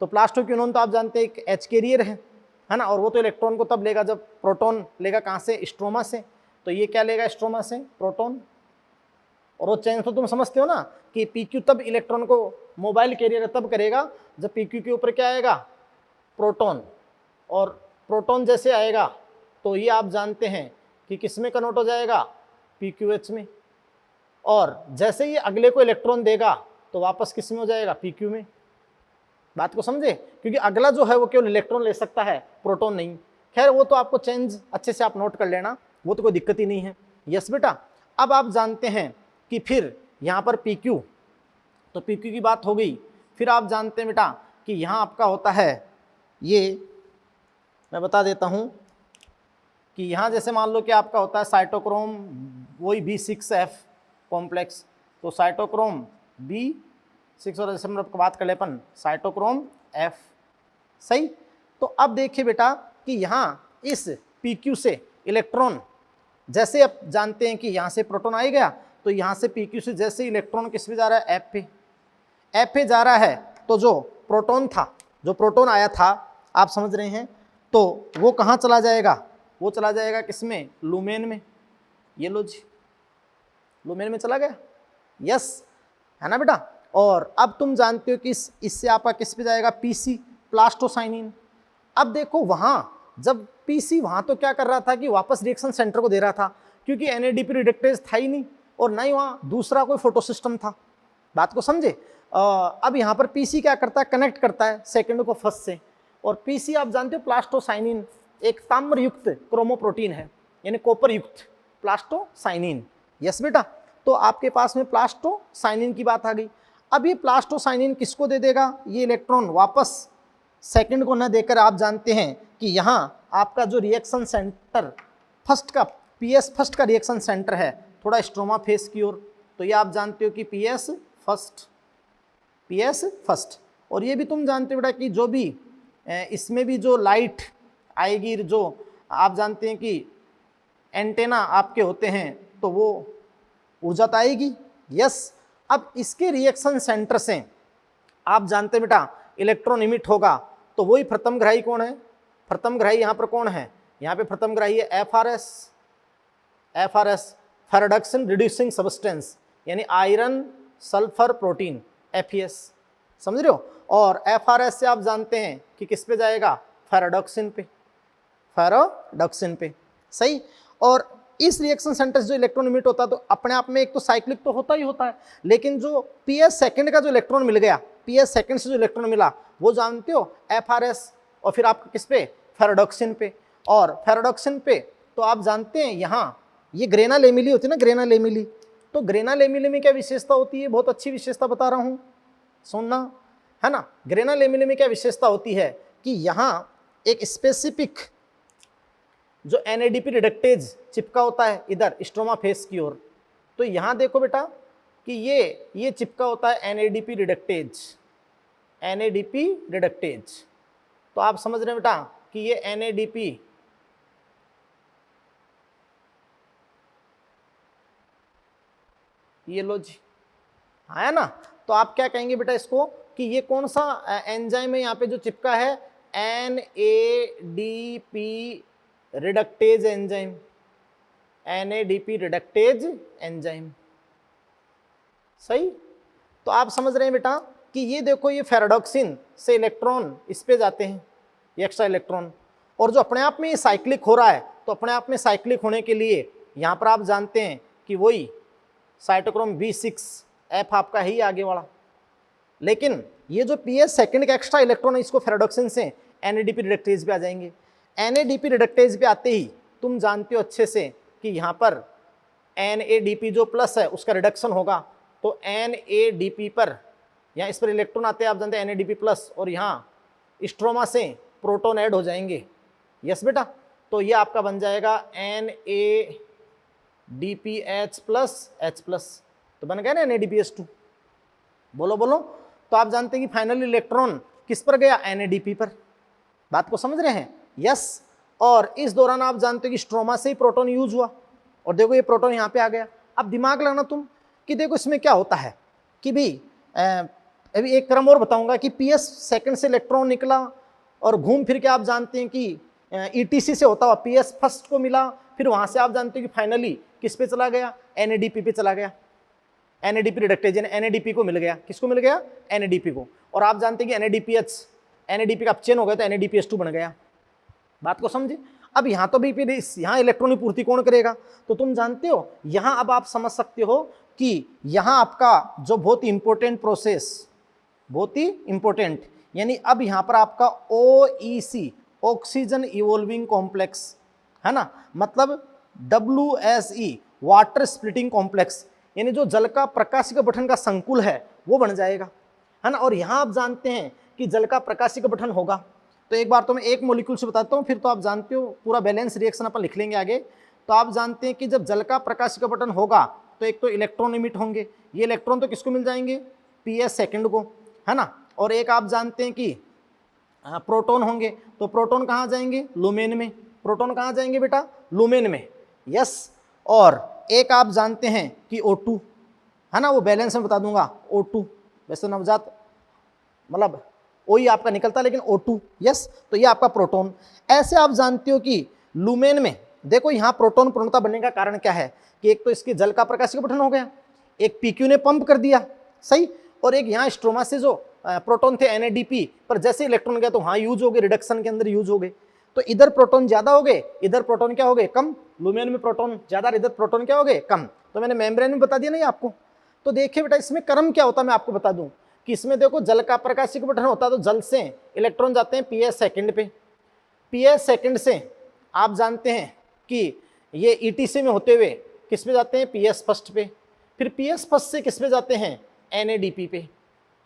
तो प्लास्टोक्विनोन तो आप जानते हैं एक H कैरियर है ना, और वो तो इलेक्ट्रॉन को तब लेगा जब प्रोटॉन लेगा कहाँ से, स्ट्रोमा से। तो ये क्या लेगा, स्ट्रोमा से प्रोटॉन, और वो चेंज तो तुम समझते हो ना कि PQ तब इलेक्ट्रॉन को मोबाइल कैरियर तब करेगा जब PQ के ऊपर क्या आएगा, प्रोटॉन, और प्रोटॉन जैसे आएगा तो ये आप जानते हैं कि किस में कन्वर्ट हो जाएगा, PQH में, और जैसे ही अगले को इलेक्ट्रॉन देगा तो वापस किस में हो जाएगा, PQ में। बात को समझे, क्योंकि अगला जो है वो केवल इलेक्ट्रॉन ले सकता है, प्रोटॉन नहीं। खैर वो तो आपको चेंज अच्छे से आप नोट कर लेना, वो तो कोई दिक्कत ही नहीं है। यस बेटा, अब आप जानते हैं कि फिर यहाँ पर PQ, तो PQ की बात हो गई। फिर आप जानते हैं बेटा कि यहाँ आपका होता है, ये मैं बता देता हूँ कि यहाँ जैसे मान लो कि आपका होता है साइटोक्रोम, वही B6F कॉम्प्लेक्स, तो साइटोक्रोम B6, और जैसे हम लोग बात कर ले अपन साइटोक्रोम F, सही। तो अब देखिए बेटा कि यहाँ इस PQ से इलेक्ट्रॉन, जैसे आप जानते हैं कि यहाँ से प्रोटॉन आ गया, तो यहाँ से PQ से जैसे इलेक्ट्रॉन किस पे जा रहा है, F पे जा रहा है, तो जो प्रोटॉन था, जो प्रोटॉन आया था, आप समझ रहे हैं, तो वो कहाँ चला जाएगा, वो चला जाएगा किसमें, लुमेन में। ये लो जी, लुमेन में चला गया, यस, है ना बेटा। और अब तुम जानते हो कि इससे आपका किस पे जाएगा, PC, प्लास्टोसाइनिन। अब देखो वहां जब PC वहां तो क्या कर रहा था कि वापस रिएक्शन सेंटर को दे रहा था, क्योंकि NADP रिडक्टेज था ही नहीं, और ना ही वहां दूसरा कोई फोटो सिस्टम था। बात को समझे। अब यहाँ पर PC क्या करता है, कनेक्ट करता है सेकंड को फर्स्ट से, और PC आप जानते हो प्लास्टोसाइनिन एक ताम्र युक्त क्रोमोप्रोटीन है, यानी कॉपर युक्त प्लास्टोसाइनिन। यस बेटा। तो आपके पास में प्लास्टोसाइनिन की बात आ गई। अब ये प्लास्टोसाइनिन किसको दे देगा, ये इलेक्ट्रॉन वापस सेकंड को न देकर आप जानते हैं कि यहाँ आपका जो रिएक्शन सेंटर फर्स्ट का पीएस फर्स्ट का रिएक्शन सेंटर है थोड़ा स्ट्रोमा फेस की ओर, तो ये आप जानते हो कि पीएस फर्स्ट। और ये भी तुम जानते हो बेटा कि जो भी इसमें भी जो लाइट आएगी, जो आप जानते हैं कि एंटेना आपके होते हैं तो वो ऊर्जा तो आएगी। यस। अब इसके रिएक्शन सेंटर से आप जानते हैं बेटा इलेक्ट्रॉन इमिट होगा, तो वही प्रथम ग्राही कौन है, प्रथम ग्राही यहाँ पर कौन है, यहाँ पे प्रथम ग्राही है एफआरएस फेराडक्शन रिड्यूसिंग सब्सटेंस, यानी आयरन सल्फर प्रोटीन FeS, समझ रहे हो। और एफआरएस से आप जानते हैं कि किस पे जाएगा, फेराडक्सिन पे, सही। और इस रिएक्शन सेंटर से जो इलेक्ट्रॉन इमिट होता है तो अपने आप में एक तो साइक्लिक तो होता ही होता है, लेकिन जो पीएस सेकंड का जो इलेक्ट्रॉन मिल गया, पीएस सेकंड से जो इलेक्ट्रॉन मिला वो जानते हो एफआरएस, और फिर आपका किस पे, फेराडक्सिन पे। और फेराडक्सिन पे तो आप जानते हैं यहाँ ये ग्रेना लेमिली होती है ना, ग्रेना लेमिली, तो ग्रेना लेमिली में क्या विशेषता होती है, बहुत अच्छी विशेषता बता रहा हूँ, सुनना है ना। ग्रेना लेमिली में क्या विशेषता होती है कि यहाँ एक स्पेसिफिक जो NADP रिडक्टेज चिपका होता है इधर स्ट्रोमा फेस की ओर, तो यहाँ देखो बेटा कि ये चिपका होता है NADP रिडक्टेज। तो आप समझ रहे हैं बेटा कि ये NADP ये लो जी, है ना। तो आप क्या कहेंगे बेटा इसको कि ये कौन सा एंजाइम है यहाँ पे जो चिपका है, NADP reductase enzyme, NADP reductase enzyme, सही। तो आप समझ रहे हैं बेटा कि ये देखो ये फेराडक्सिन से इलेक्ट्रॉन इस पे जाते हैं, ये एक्स्ट्रा इलेक्ट्रॉन, और जो अपने आप में ये साइक्लिक हो रहा है, तो अपने आप में साइक्लिक होने के लिए यहाँ पर आप जानते हैं कि वही साइटोक्रोम B6F आपका ही आगे वाला। लेकिन ये जो पीएस सेकंड का एक्स्ट्रा इलेक्ट्रॉन है इसको फेराडक्सिन से NADP रिडक्टेज पे आ जाएंगे। NADP रिडक्टेज पे आते ही तुम जानते हो अच्छे से कि यहाँ पर NADP जो प्लस है उसका रिडक्शन होगा, तो NADP पर यहाँ इस पर इलेक्ट्रॉन आते हैं, आप जानते हैं NADP प्लस, और यहाँ स्ट्रोमा से प्रोटॉन ऐड हो जाएंगे। यस बेटा। तो ये आपका बन जाएगा NADPH प्लस H प्लस, तो बन गया ना NADPH2। बोलो। तो आप जानते हैं कि फाइनल इलेक्ट्रॉन किस पर गया, NADP पर। बात को समझ रहे हैं। यस। और इस दौरान आप जानते हो कि स्ट्रोमा से ही प्रोटॉन यूज हुआ, और देखो ये प्रोटॉन यहाँ पे आ गया। अब दिमाग लगाना तुम कि देखो इसमें क्या होता है कि भी अभी एक क्रम और बताऊंगा कि पीएस सेकंड से इलेक्ट्रॉन निकला और घूम फिर के आप जानते हैं कि ETC से होता हुआ पीएस फर्स्ट को मिला, फिर वहां से आप जानते हैं कि फाइनली किस पे चला गया, NADP पे चला गया। NADP रिडक्टेज NADP को मिल गया, किसको मिल गया, NADP को। और आप जानते हैं कि NADP का चेन हो गया तो NADPH2 बन गया। बात को समझे। अब यहाँ तो भी फिर यहाँ इलेक्ट्रॉन की पूर्ति कौन करेगा, तो तुम जानते हो यहाँ अब आप समझ सकते हो कि यहाँ आपका जो बहुत ही इंपॉर्टेंट प्रोसेस, बहुत ही इंपॉर्टेंट, यानी अब यहाँ पर आपका OEC ऑक्सीजन इवोल्विंग कॉम्प्लेक्स है ना, मतलब WSE वाटर स्प्लिटिंग कॉम्प्लेक्स, यानी जो जल का प्रकाशिका गठन का संकुल है वो बन जाएगा, है ना। और यहाँ आप जानते हैं कि जल का प्रकाशिका गठन होगा, तो एक बार तो मैं एक मॉलिक्यूल से बताता हूँ, फिर तो आप जानते हो पूरा बैलेंस रिएक्शन अपन लिख लेंगे आगे। तो आप जानते हैं कि जब जल का प्रकाशिका गठन होगा तो एक तो इलेक्ट्रॉन इमिट होंगे, ये इलेक्ट्रॉन तो किसको मिल जाएंगे, पीएस सेकंड को, है ना। और एक आप जानते हैं कि प्रोटॉन होंगे, तो प्रोटॉन कहाँ जाएंगे, लुमेन में। प्रोटॉन कहाँ जाएंगे बेटा, लुमेन में। यस। और एक आप जानते हैं कि O2, है ना, वो बैलेंस में बता दूंगा, O2 वैसे नवजात मतलब वही आपका निकलता है, लेकिन O2। यस। तो ये आपका प्रोटॉन। ऐसे आप जानते हो कि लुमेन में देखो यहाँ प्रोटॉन पूर्णता बनने का कारण क्या है कि एक तो इसके जल का प्रकाशिका गठन हो गया, एक PQ ने पंप कर दिया, सही, और एक यहाँ स्ट्रोमा से जो प्रोटॉन थे NADP पर जैसे इलेक्ट्रॉन गया तो वहाँ यूज हो गए, रिडक्शन के अंदर यूज हो गए। तो इधर प्रोटॉन ज्यादा हो गए, इधर प्रोटॉन क्या हो गए, कम। लुमेन में प्रोटॉन ज्यादा, इधर प्रोटॉन क्या हो गए, कम। तो मैंने मेम्ब्रेन में बता दिया नहीं आपको। तो देखिए बेटा इसमें क्रम क्या होता है, मैं आपको बता दूं कि इसमें देखो जल का प्रकाशिका गठन होता है तो जल से इलेक्ट्रॉन जाते हैं पीएस सेकंड पे, पीएस सेकंड से आप जानते हैं कि ये ETC में होते हुए किस पे जाते हैं, पीएस फर्स्ट पे, फिर पीएस फर्स्ट से किस पे जाते हैं, एनएडीपी पे,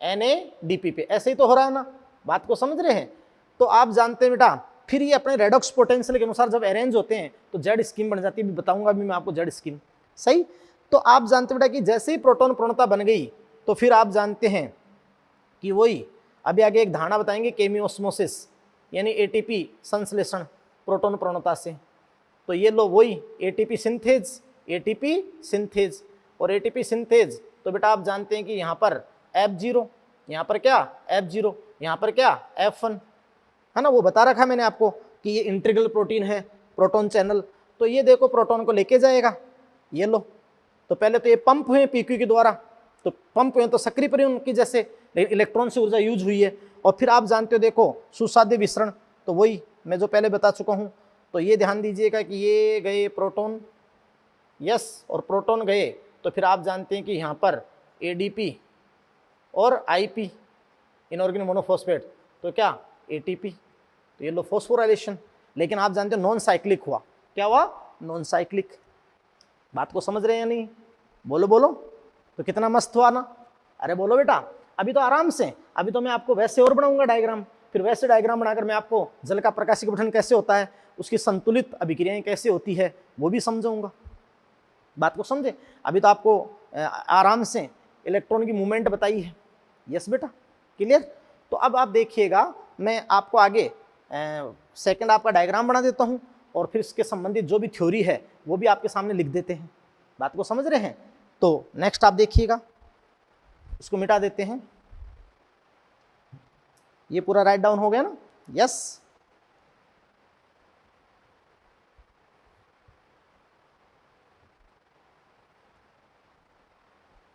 एनएडीपी पे। ऐसे ही तो हो रहा है ना, बात को समझ रहे हैं। तो आप जानते हैं बेटा, फिर ये अपने रेडॉक्स पोटेंशियल के अनुसार जब अरेंज होते हैं तो जेड स्कीम बन जाती है, भी बताऊंगा भी मैं आपको जेड स्कीम। सही। तो आप जानते हैं बेटा कि जैसे ही प्रोटॉन प्रवणता बन गई तो फिर आप जानते हैं कि वही अभी आगे एक धारणा बताएंगे केमियोस्मोसिस, यानी एटीपी संश्लेषण प्रोटॉन प्रवणता से। तो ये लो वही एटीपी सिंथेज, एटीपी सिंथेज, और एटीपी सिंथेज तो बेटा आप जानते हैं कि यहाँ पर F0, यहाँ पर क्या F0, यहाँ पर क्या F1, है ना, वो बता रखा मैंने आपको कि ये इंटीग्रल प्रोटीन है प्रोटॉन चैनल। तो ये देखो प्रोटॉन को लेके जाएगा, ये लो। तो पहले तो ये पंप हुए पीक्यू के द्वारा, तो पंप हुए तो सक्रिय परिवहन की जैसे इलेक्ट्रॉन से ऊर्जा यूज हुई है। और फिर आप जानते हो देखो सुसाध्य विसरण, तो वही मैं जो पहले बता चुका हूँ। तो ये ध्यान दीजिएगा कि ये गए प्रोटॉन, यस, और प्रोटॉन गए तो फिर आप जानते हैं कि यहाँ पर एडीपी और आईपी इनऑर्गेनिक मोनोफॉस्फेट, तो क्या एटीपी, तो ये लो फॉस्फोराइलेशन। लेकिन आप जानते हो नॉन साइक्लिक हुआ, क्या हुआ, नॉन साइक्लिक। बात को समझ रहे हैं या नहीं, बोलो बोलो। तो कितना मस्त हुआ ना, अरे बोलो बेटा। अभी तो आराम से, अभी तो मैं आपको वैसे और बनाऊंगा डायग्राम, फिर वैसे डायग्राम बनाकर मैं आपको जल का प्रकाशिक गठन कैसे होता है, उसकी संतुलित अभिक्रियाएं कैसे होती है वो भी समझाऊंगा। बात को समझे। अभी तो आपको आराम से इलेक्ट्रॉन की मूवमेंट बताई है, यस बेटा, क्लियर। तो अब आप देखिएगा मैं आपको आगे सेकंड आपका डायग्राम बना देता हूं और फिर इसके संबंधित जो भी थ्योरी है वो भी आपके सामने लिख देते हैं। बात को समझ रहे हैं। तो नेक्स्ट आप देखिएगा, इसको मिटा देते हैं, ये पूरा राइट डाउन हो गया ना, यस।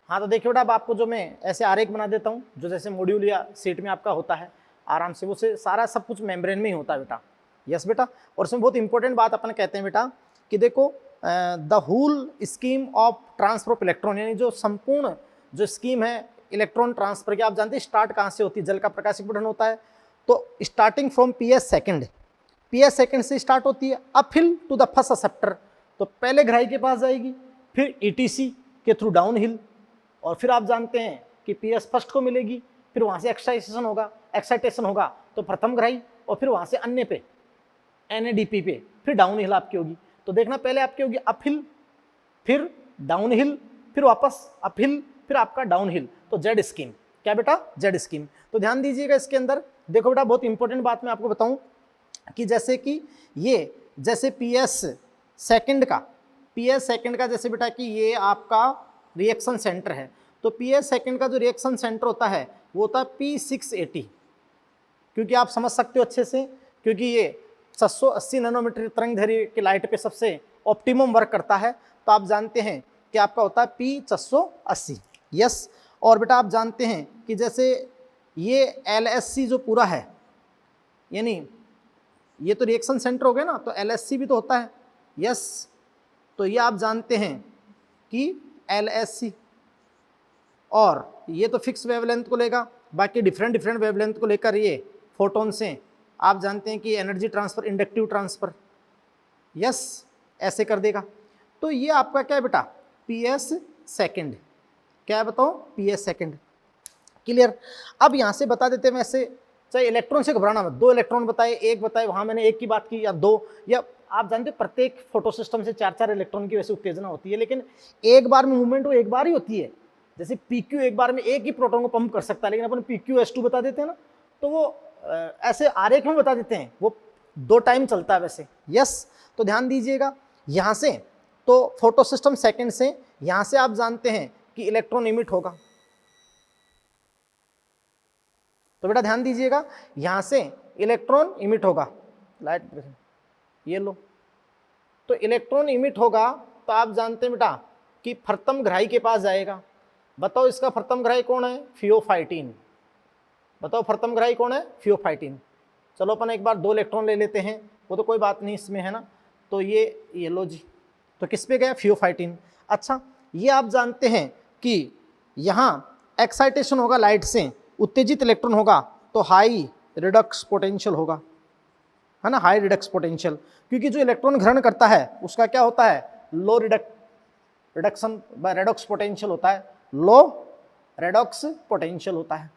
हाँ तो देखिए बेटा, अब आपको जो मैं ऐसे आरेख बना देता हूँ, जो जैसे मॉड्यूल या सीट में आपका होता है आराम से, वो से सारा सब कुछ मेम्ब्रेन में ही होता है बेटा, यस बेटा। और इसमें बहुत इंपॉर्टेंट बात अपन कहते हैं बेटा कि देखो the whole scheme of transfer of electron, यानी जो संपूर्ण जो स्कीम है इलेक्ट्रॉन ट्रांसफर की, आप जानते हैं स्टार्ट कहाँ से होती है, जल का प्रकाशिक गठन होता है। तो स्टार्टिंग फ्रॉम पीएस सेकेंड, पीएस सेकेंड से स्टार्ट होती है, uphill to the first acceptor, तो पहले ग्राही के पास जाएगी, फिर ईटीसी के थ्रू डाउन हिल, और फिर आप जानते हैं कि पीएस फर्स्ट को मिलेगी, फिर वहाँ से एक्साइटेशन होगा तो प्रथम ग्राही, और फिर वहाँ से अन्य पे एनएडीपी पे, फिर डाउन हिल आपकी होगी। तो देखना पहले आपकी होगी अपहिल, फिर डाउन हिल, फिर वापस अपहिल, फिर आपका डाउन हिल, तो जेड स्कीम, क्या बेटा, जेड स्कीम। तो ध्यान दीजिएगा इसके अंदर, देखो बेटा बहुत इंपॉर्टेंट बात मैं आपको बताऊं कि जैसे कि ये जैसे पीएस सेकंड का जैसे बेटा कि ये आपका रिएक्शन सेंटर है, तो पीएस सेकंड का जो रिएक्शन सेंटर होता है वो होता है P680, क्योंकि आप समझ सकते हो अच्छे से, क्योंकि ये 780 नैनोमीटर तरंग दैर्ध्य के लाइट पे सबसे ऑप्टिमम वर्क करता है। तो आप जानते हैं कि आपका होता है P480, यस। और बेटा आप जानते हैं कि जैसे ये LSC जो पूरा है, यानी ये तो रिएक्शन सेंटर हो गया ना, तो LSC भी तो होता है, यस। तो ये आप जानते हैं कि LSC, और ये तो फिक्स वेवलेंथ को लेगा, बाकी डिफरेंट वेवलेंथ को लेकर ये फोटोन से आप जानते हैं कि energy transfer, inductive transfer, yes, ऐसे कर देगा। तो ये आपका क्या है बेटा, पीएस सेकंड, क्या है बताओ, पीएस सेकंड, क्लियर। अब यहाँ से बता देते हैं वैसे, चाहे इलेक्ट्रॉन से घबराना मत, 2 इलेक्ट्रॉन बताए, 1 बताए, वहाँ मैंने 1 की बात की या 2, या आप जानते हैं प्रत्येक फोटो सिस्टम से 4 इलेक्ट्रॉन की वैसे उत्तेजना होती है, लेकिन एक बार में मूवमेंट वो एक बार ही होती है। जैसे पीक्यू एक बार में एक ही प्रोटॉन को पंप कर सकता है, लेकिन अपन PQS2 बता देते हैं ना, तो वो ऐसे आरेख में बता देते हैं, वो 2 टाइम चलता है वैसे, यस। तो ध्यान दीजिएगा यहाँ से, तो फोटो सिस्टम सेकेंड से यहाँ से आप जानते हैं कि इलेक्ट्रॉन इमिट होगा, तो बेटा ध्यान दीजिएगा यहाँ से इलेक्ट्रॉन इमिट होगा, लाइट ये लो, तो इलेक्ट्रॉन इमिट होगा, तो आप जानते हैं बेटा कि प्रथम ग्राही के पास जाएगा। बताओ इसका प्रथम ग्राही कौन है, फियोफाइटिन, बताओ प्रथम ग्राही कौन है, फियोफाइटिन। चलो अपन एक बार 2 इलेक्ट्रॉन ले लेते हैं, वो तो कोई बात नहीं इसमें, है ना। तो ये लो जी, तो किस पे गया, फियोफाइटिन। अच्छा, ये आप जानते हैं कि यहाँ एक्साइटेशन होगा लाइट से, उत्तेजित इलेक्ट्रॉन होगा तो हाई रिडक्स पोटेंशियल होगा, है ना, हाई रिडक्स पोटेंशियल, क्योंकि जो इलेक्ट्रॉन ग्रहण करता है उसका क्या होता है, लो रिडक्शन रेडॉक्स पोटेंशियल होता है, लो रेडॉक्स पोटेंशियल होता है।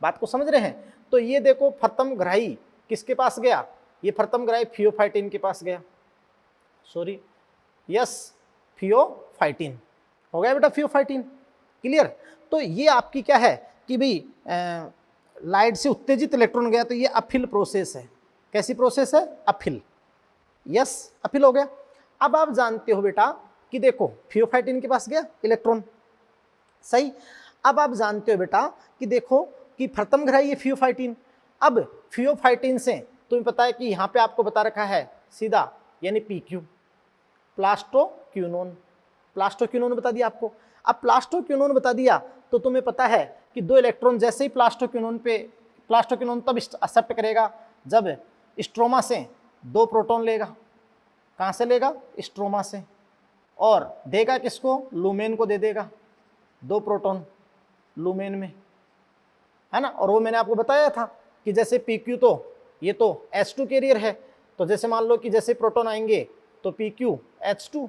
बात को समझ रहे हैं? तो ये देखो फर्तमग्राही किसके पास गया, ये फर्तमग्राही फियोफाइटिन के पास गया, सॉरी यस फियोफाइटिन हो गया बेटा, फियोफाइटिन। क्लियर? तो ये आपकी क्या है कि भाई लाइट से उत्तेजित इलेक्ट्रॉन गया तो ये अफिल प्रोसेस है। कैसी प्रोसेस है? अफिल। यस अफिल हो गया। अब आप जानते हो बेटा कि देखो फियोफाइटिन के पास गया इलेक्ट्रॉन, सही। अब आप जानते हो बेटा कि देखो कि फर्तमग्राही ये फियोफाइटिन, अब फियोफाइटिन से तुम्हें पता है कि यहाँ पे आपको बता रखा है सीधा यानी PQ, प्लास्टोक्विनोन। प्लास्टोक्विनोन बता दिया आपको। अब प्लास्टोक्विनोन बता दिया तो तुम्हें पता है कि दो इलेक्ट्रॉन जैसे ही प्लास्टोक्विनोन तब एक्सेप्ट करेगा जब स्ट्रोमा से 2 प्रोटॉन लेगा। कहाँ से लेगा? स्ट्रोमा से, और देगा किसको? लुमेन को दे देगा 2 प्रोटॉन लुमेन में, है ना। और वो मैंने आपको बताया था कि जैसे PQ तो ये तो H2 कैरियर है, तो जैसे मान लो कि जैसे प्रोटॉन आएंगे तो PQ H2,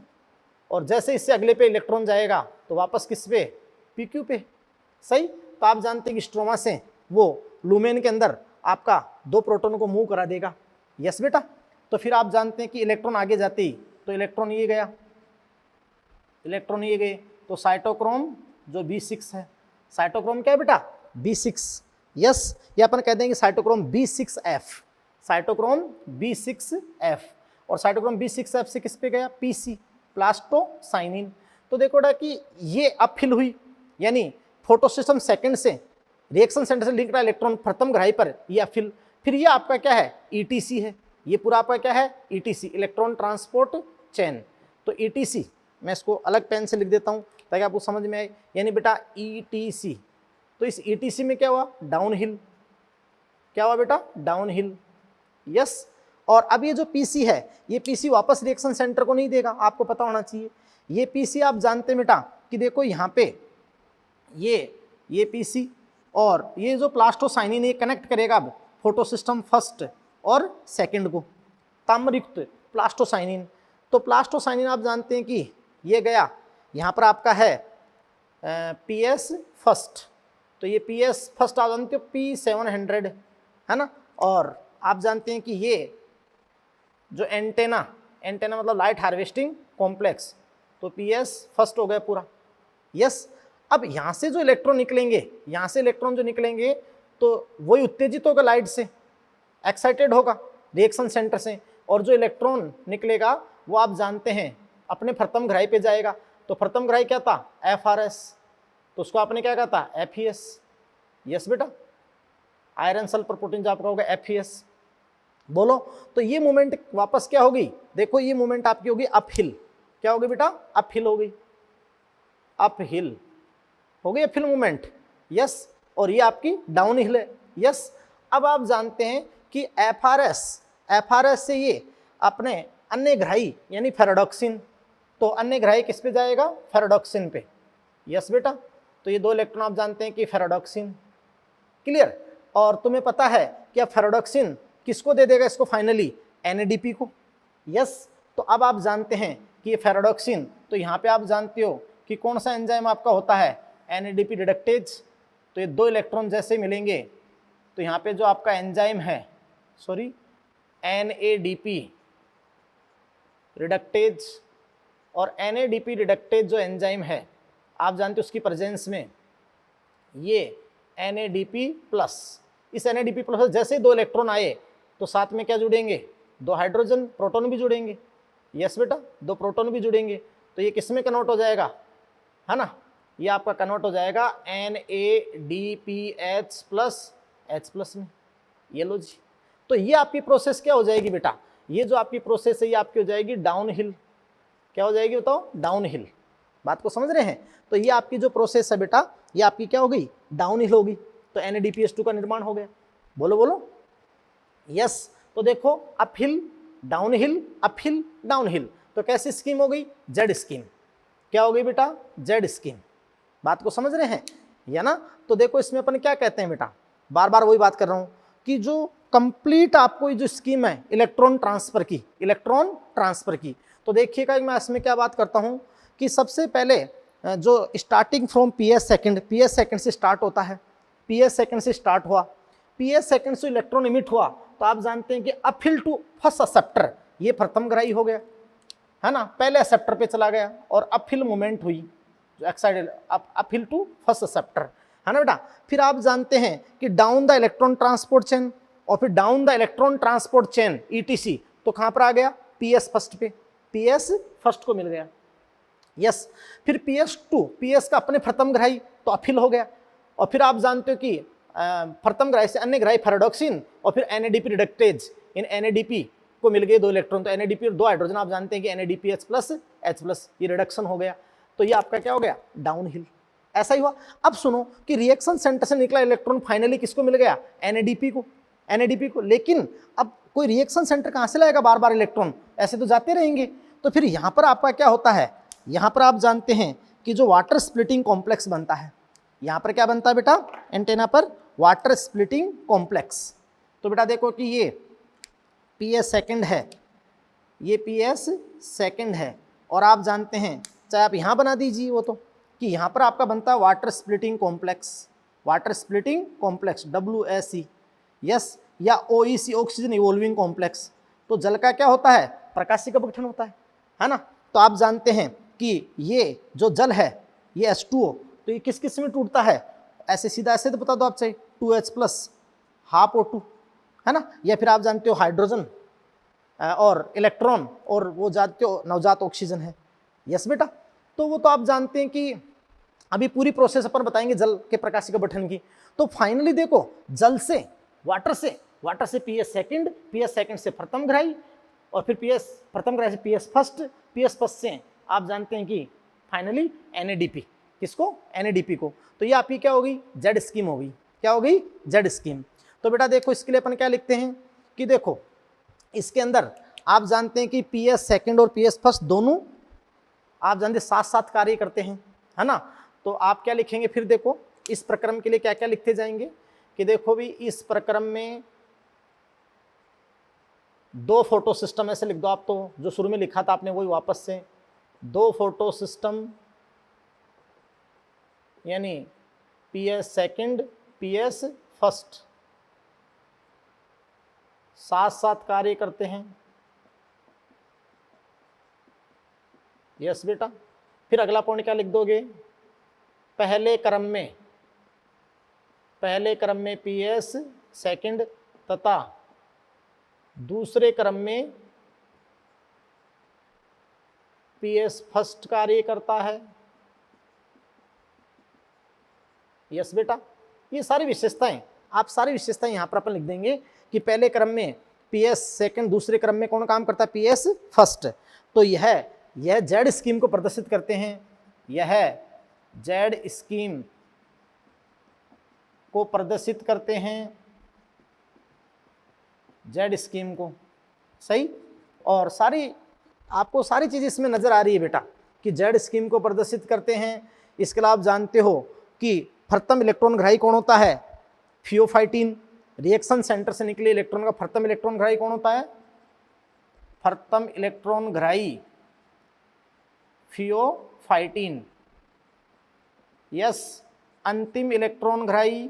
और जैसे इससे अगले पे इलेक्ट्रॉन जाएगा तो वापस किस पे? PQ पे, सही। तो आप जानते हैं कि स्ट्रोमा से वो लुमेन के अंदर आपका 2 प्रोटॉन को मूव करा देगा। यस बेटा। तो फिर आप जानते हैं कि इलेक्ट्रॉन आगे जाते ही तो इलेक्ट्रॉन ये गया, इलेक्ट्रॉन ये गए तो साइटोक्रोम जो B6 है, साइटोक्रोम क्या है बेटा? B6। यस, ये अपन कह देंगे साइटोक्रोम B6F, साइटोक्रोम B6F। और साइटोक्रोम B6F से किस पे गया? PC, plastocyanin. तो देखो बेटा कि ये अपफिल हुई, यानी फोटोसिस्टम सेकंड से रिएक्शन सेंटर से लिंक रहा इलेक्ट्रॉन फर्तमग्राही पर, ये अपफिल। फिर ये आपका क्या है? ETC है। ये पूरा आपका क्या है? ETC, electron transport chain. तो ETC मैं इसको अलग पेन से लिख देता हूँ ताकि आपको समझ में आए, यानी बेटा ETC। तो इस ETC में क्या हुआ? Down hill. क्या हुआ बेटा? Down hill. यस। और अब ये जो PC है, ये PC वापस रिएक्शन सेंटर को नहीं देगा, आपको पता होना चाहिए। ये PC आप जानते हैं बेटा कि देखो यहाँ पे ये PC और ये जो प्लास्टोसाइनिन ये कनेक्ट करेगा अब फोटोसिस्टम फर्स्ट और सेकंड को, ताम्रयुक्त प्लास्टोसाइनिन। तो प्लास्टोसाइनिन आप जानते हैं कि ये गया यहाँ पर आपका है PS फर्स्ट, तो ये PS फर्स्ट आप जानते हो P700 है ना। और आप जानते हैं कि ये जो एंटेना मतलब लाइट हार्वेस्टिंग कॉम्प्लेक्स, तो PS फर्स्ट हो गया पूरा। यस। अब यहाँ से जो इलेक्ट्रॉन निकलेंगे, यहाँ से इलेक्ट्रॉन जो निकलेंगे तो वही उत्तेजित होगा लाइट से, एक्साइटेड होगा रिएक्शन सेंटर से, और जो इलेक्ट्रॉन निकलेगा वो आप जानते हैं अपने फर्तमग्राही पे जाएगा। तो फर्तमग्राही क्या था? FRS, तो उसको आपने क्या कहा था? FES। यस बेटा। आयरन सल्फर प्रोटीन जो आपका होगा FES। बोलो। तो ये मूवमेंट वापस क्या होगी? देखो ये मूवमेंट आपकी होगी अपहिल। क्या होगी बेटा? अपहिल हो गई, अपहिल हो गई, अपहिल मूवमेंट। यस। और ये आपकी डाउन हिल है। यस। अब आप जानते हैं कि FRS से ये अपने अन्य ग्राही यानी फेराडॉक्सिन, तो अन्य ग्राही किस पे जाएगा? फेराडॉक्सिन पे। यस बेटा। तो ये 2 इलेक्ट्रॉन आप जानते हैं कि फेराडॉक्सिन। क्लियर? और तुम्हें पता है कि अब फेराडॉक्सिन किसको दे देगा इसको फाइनली? NADP को। यस। तो अब आप जानते हैं कि ये फेराडॉक्सिन, तो यहाँ पे आप जानते हो कि कौन सा एंजाइम आपका होता है? NADP reductase. तो ये 2 इलेक्ट्रॉन जैसे मिलेंगे तो यहाँ पे जो आपका एंजाइम है, सॉरी NADP रिडक्टेज, और NADP रिडक्टेज जो एंजाइम है आप जानते हो उसकी प्रेजेंस में ये NADP प्लस, इस NADP प्लस जैसे 2 इलेक्ट्रॉन आए तो साथ में क्या जुड़ेंगे? 2 हाइड्रोजन प्रोटॉन भी जुड़ेंगे। यस बेटा, 2 प्रोटॉन भी जुड़ेंगे। तो ये किस में कन्वर्ट हो जाएगा? है ना, ये आपका कन्वर्ट हो जाएगा NADPH प्लस H प्लस में। ये लो जी। तो ये आपकी प्रोसेस क्या हो जाएगी बेटा? ये जो आपकी प्रोसेस है ये आपकी हो जाएगी डाउन हिल। क्या हो जाएगी बताओ? Down hill. बात को समझ रहे हैं? तो ये आपकी जो प्रोसेस है बेटा ये आपकी क्या हो गई? डाउन हिल होगी। तो NADPH2 का निर्माण हो गया। बोलो बोलो। यस। तो देखो up hill, down hill, up hill, down hill. तो कैसी स्कीम हो गई? Z scheme. क्या हो गई बेटा? Z scheme. बात को समझ रहे हैं या ना? तो देखो इसमें अपन क्या कहते हैं बेटा, बार बार वही बात कर रहा हूं कि जो कंप्लीट आपको ये जो स्कीम है इलेक्ट्रॉन ट्रांसफर की, इलेक्ट्रॉन ट्रांसफर की, तो देखिएगा मैं इसमें क्या बात करता हूं कि सबसे पहले जो स्टार्टिंग फ्रॉम PS सेकंड से स्टार्ट होता है, PS सेकंड से स्टार्ट हुआ, PS सेकंड से इलेक्ट्रॉन इमिट हुआ, तो आप जानते हैं कि अपहिल टू फर्स्ट एक्सेप्टर, ये प्रथम ग्राही हो गया, है ना, पहले एक्सेप्टर पे चला गया और अपहिल मूवमेंट हुई, excite uphill to first acceptor, है ना बेटा। फिर आप जानते हैं कि down the electron transport chain, और फिर down the electron transport chain ETC, तो कहाँ पर आ गया, PS फर्स्ट पे, PS फर्स्ट को मिल गया, यस। फिर PS का अपने प्रथम ग्राही, तो अपहिल हो गया, और फिर आप जानते हो कि प्रथम ग्राही से अन्य ग्राही पैराडॉक्सिन, और फिर NADP रिडक्टेज, इन NADP को मिल गए 2 इलेक्ट्रॉन, तो NADP और 2 हाइड्रोजन, आप जानते हैं कि NADPH प्लस H+, ये रिडक्शन हो गया, तो ये आपका क्या हो गया, डाउन हिल, ऐसा ही हुआ। अब सुनो कि रिएक्शन सेंटर से निकला इलेक्ट्रॉन फाइनली किसको मिल गया, NADP को, लेकिन अब कोई रिएक्शन सेंटर कहाँ से लाएगा बार बार इलेक्ट्रॉन, ऐसे तो जाते रहेंगे, तो फिर यहाँ पर आपका क्या होता है, यहाँ पर आप जानते हैं कि जो वाटर स्प्लिटिंग कॉम्प्लेक्स बनता है, यहाँ पर क्या बनता है बेटा, एंटेना पर वाटर स्प्लिटिंग कॉम्प्लेक्स। तो बेटा देखो कि ये PS सेकंड है, ये PS सेकंड है, और आप जानते हैं, चाहे आप यहाँ बना दीजिए वो तो, कि यहाँ पर आपका बनता है water splitting complex, WSC, yes, या OEC, ऑक्सीजन इवोल्विंग कॉम्प्लेक्स। तो जल का क्या होता है, प्रकाशिक अपघटन होता है ना। तो आप जानते हैं कि ये जो जल है, ये H2O, तो ये किस किस में टूटता है, ऐसे सीधा ऐसे तो बता दो आप चाहे, 2H+, हाफ O2, है ना, या फिर आप जानते हो हाइड्रोजन और इलेक्ट्रॉन, और वो जानते हो नवजात ऑक्सीजन है, यस बेटा। तो वो तो आप जानते हैं कि अभी पूरी प्रोसेस अपन बताएंगे जल के प्रकाशिक अपघटन की। तो फाइनली देखो, जल से वाटर से PS सेकंड से प्रथम ग्राही, और फिर प्रथम ग्राही से PS फर्स्ट से आप जानते हैं कि फाइनली NADP, किसको, NADP को। तो ये आपकी क्या होगी, जेड स्कीम होगी, क्या होगी, जेड स्कीम। तो बेटा देखो इसके लिए अपन क्या लिखते हैं कि देखो इसके अंदर आप जानते हैं कि PS सेकंड और PS फर्स्ट दोनों आप जानते साथ साथ कार्य करते हैं, है ना। तो आप क्या लिखेंगे फिर, देखो इस प्रक्रम के लिए क्या क्या लिखते जाएंगे कि देखो भी इस प्रक्रम में 2 फोटो सिस्टम, ऐसे लिख दो आप, तो जो शुरू में लिखा था आपने वही वापस से, 2 फोटो सिस्टम, यानी PS सेकंड PS फर्स्ट साथ साथ कार्य करते हैं, यस बेटा। फिर अगला पॉइंट क्या लिख दोगे, पहले क्रम में PS सेकंड तथा दूसरे क्रम में PS फर्स्ट कार्य करता है, यस बेटा। ये सारी विशेषताएं, आप सारी विशेषताएं यहाँ पर अपन लिख देंगे कि पहले क्रम में PS सेकंड, दूसरे क्रम में कौन काम करता है, PS फर्स्ट। तो यह जेड स्कीम को प्रदर्शित करते हैं, यह जेड स्कीम को प्रदर्शित करते हैं, जेड स्कीम को, सही। और आपको सारी चीज़ इसमें नजर आ रही है बेटा कि जेड स्कीम को प्रदर्शित करते हैं। इसके अलावा आप जानते हो कि प्रथम इलेक्ट्रॉन ग्राही कौन होता है, थियोफाइटिन, रिएक्शन सेंटर से निकले इलेक्ट्रॉन का प्रथम इलेक्ट्रॉन ग्राही कौन होता है, प्रथम इलेक्ट्रॉन ग्राही थियोफाइटिन, यस। अंतिम इलेक्ट्रॉन ग्राही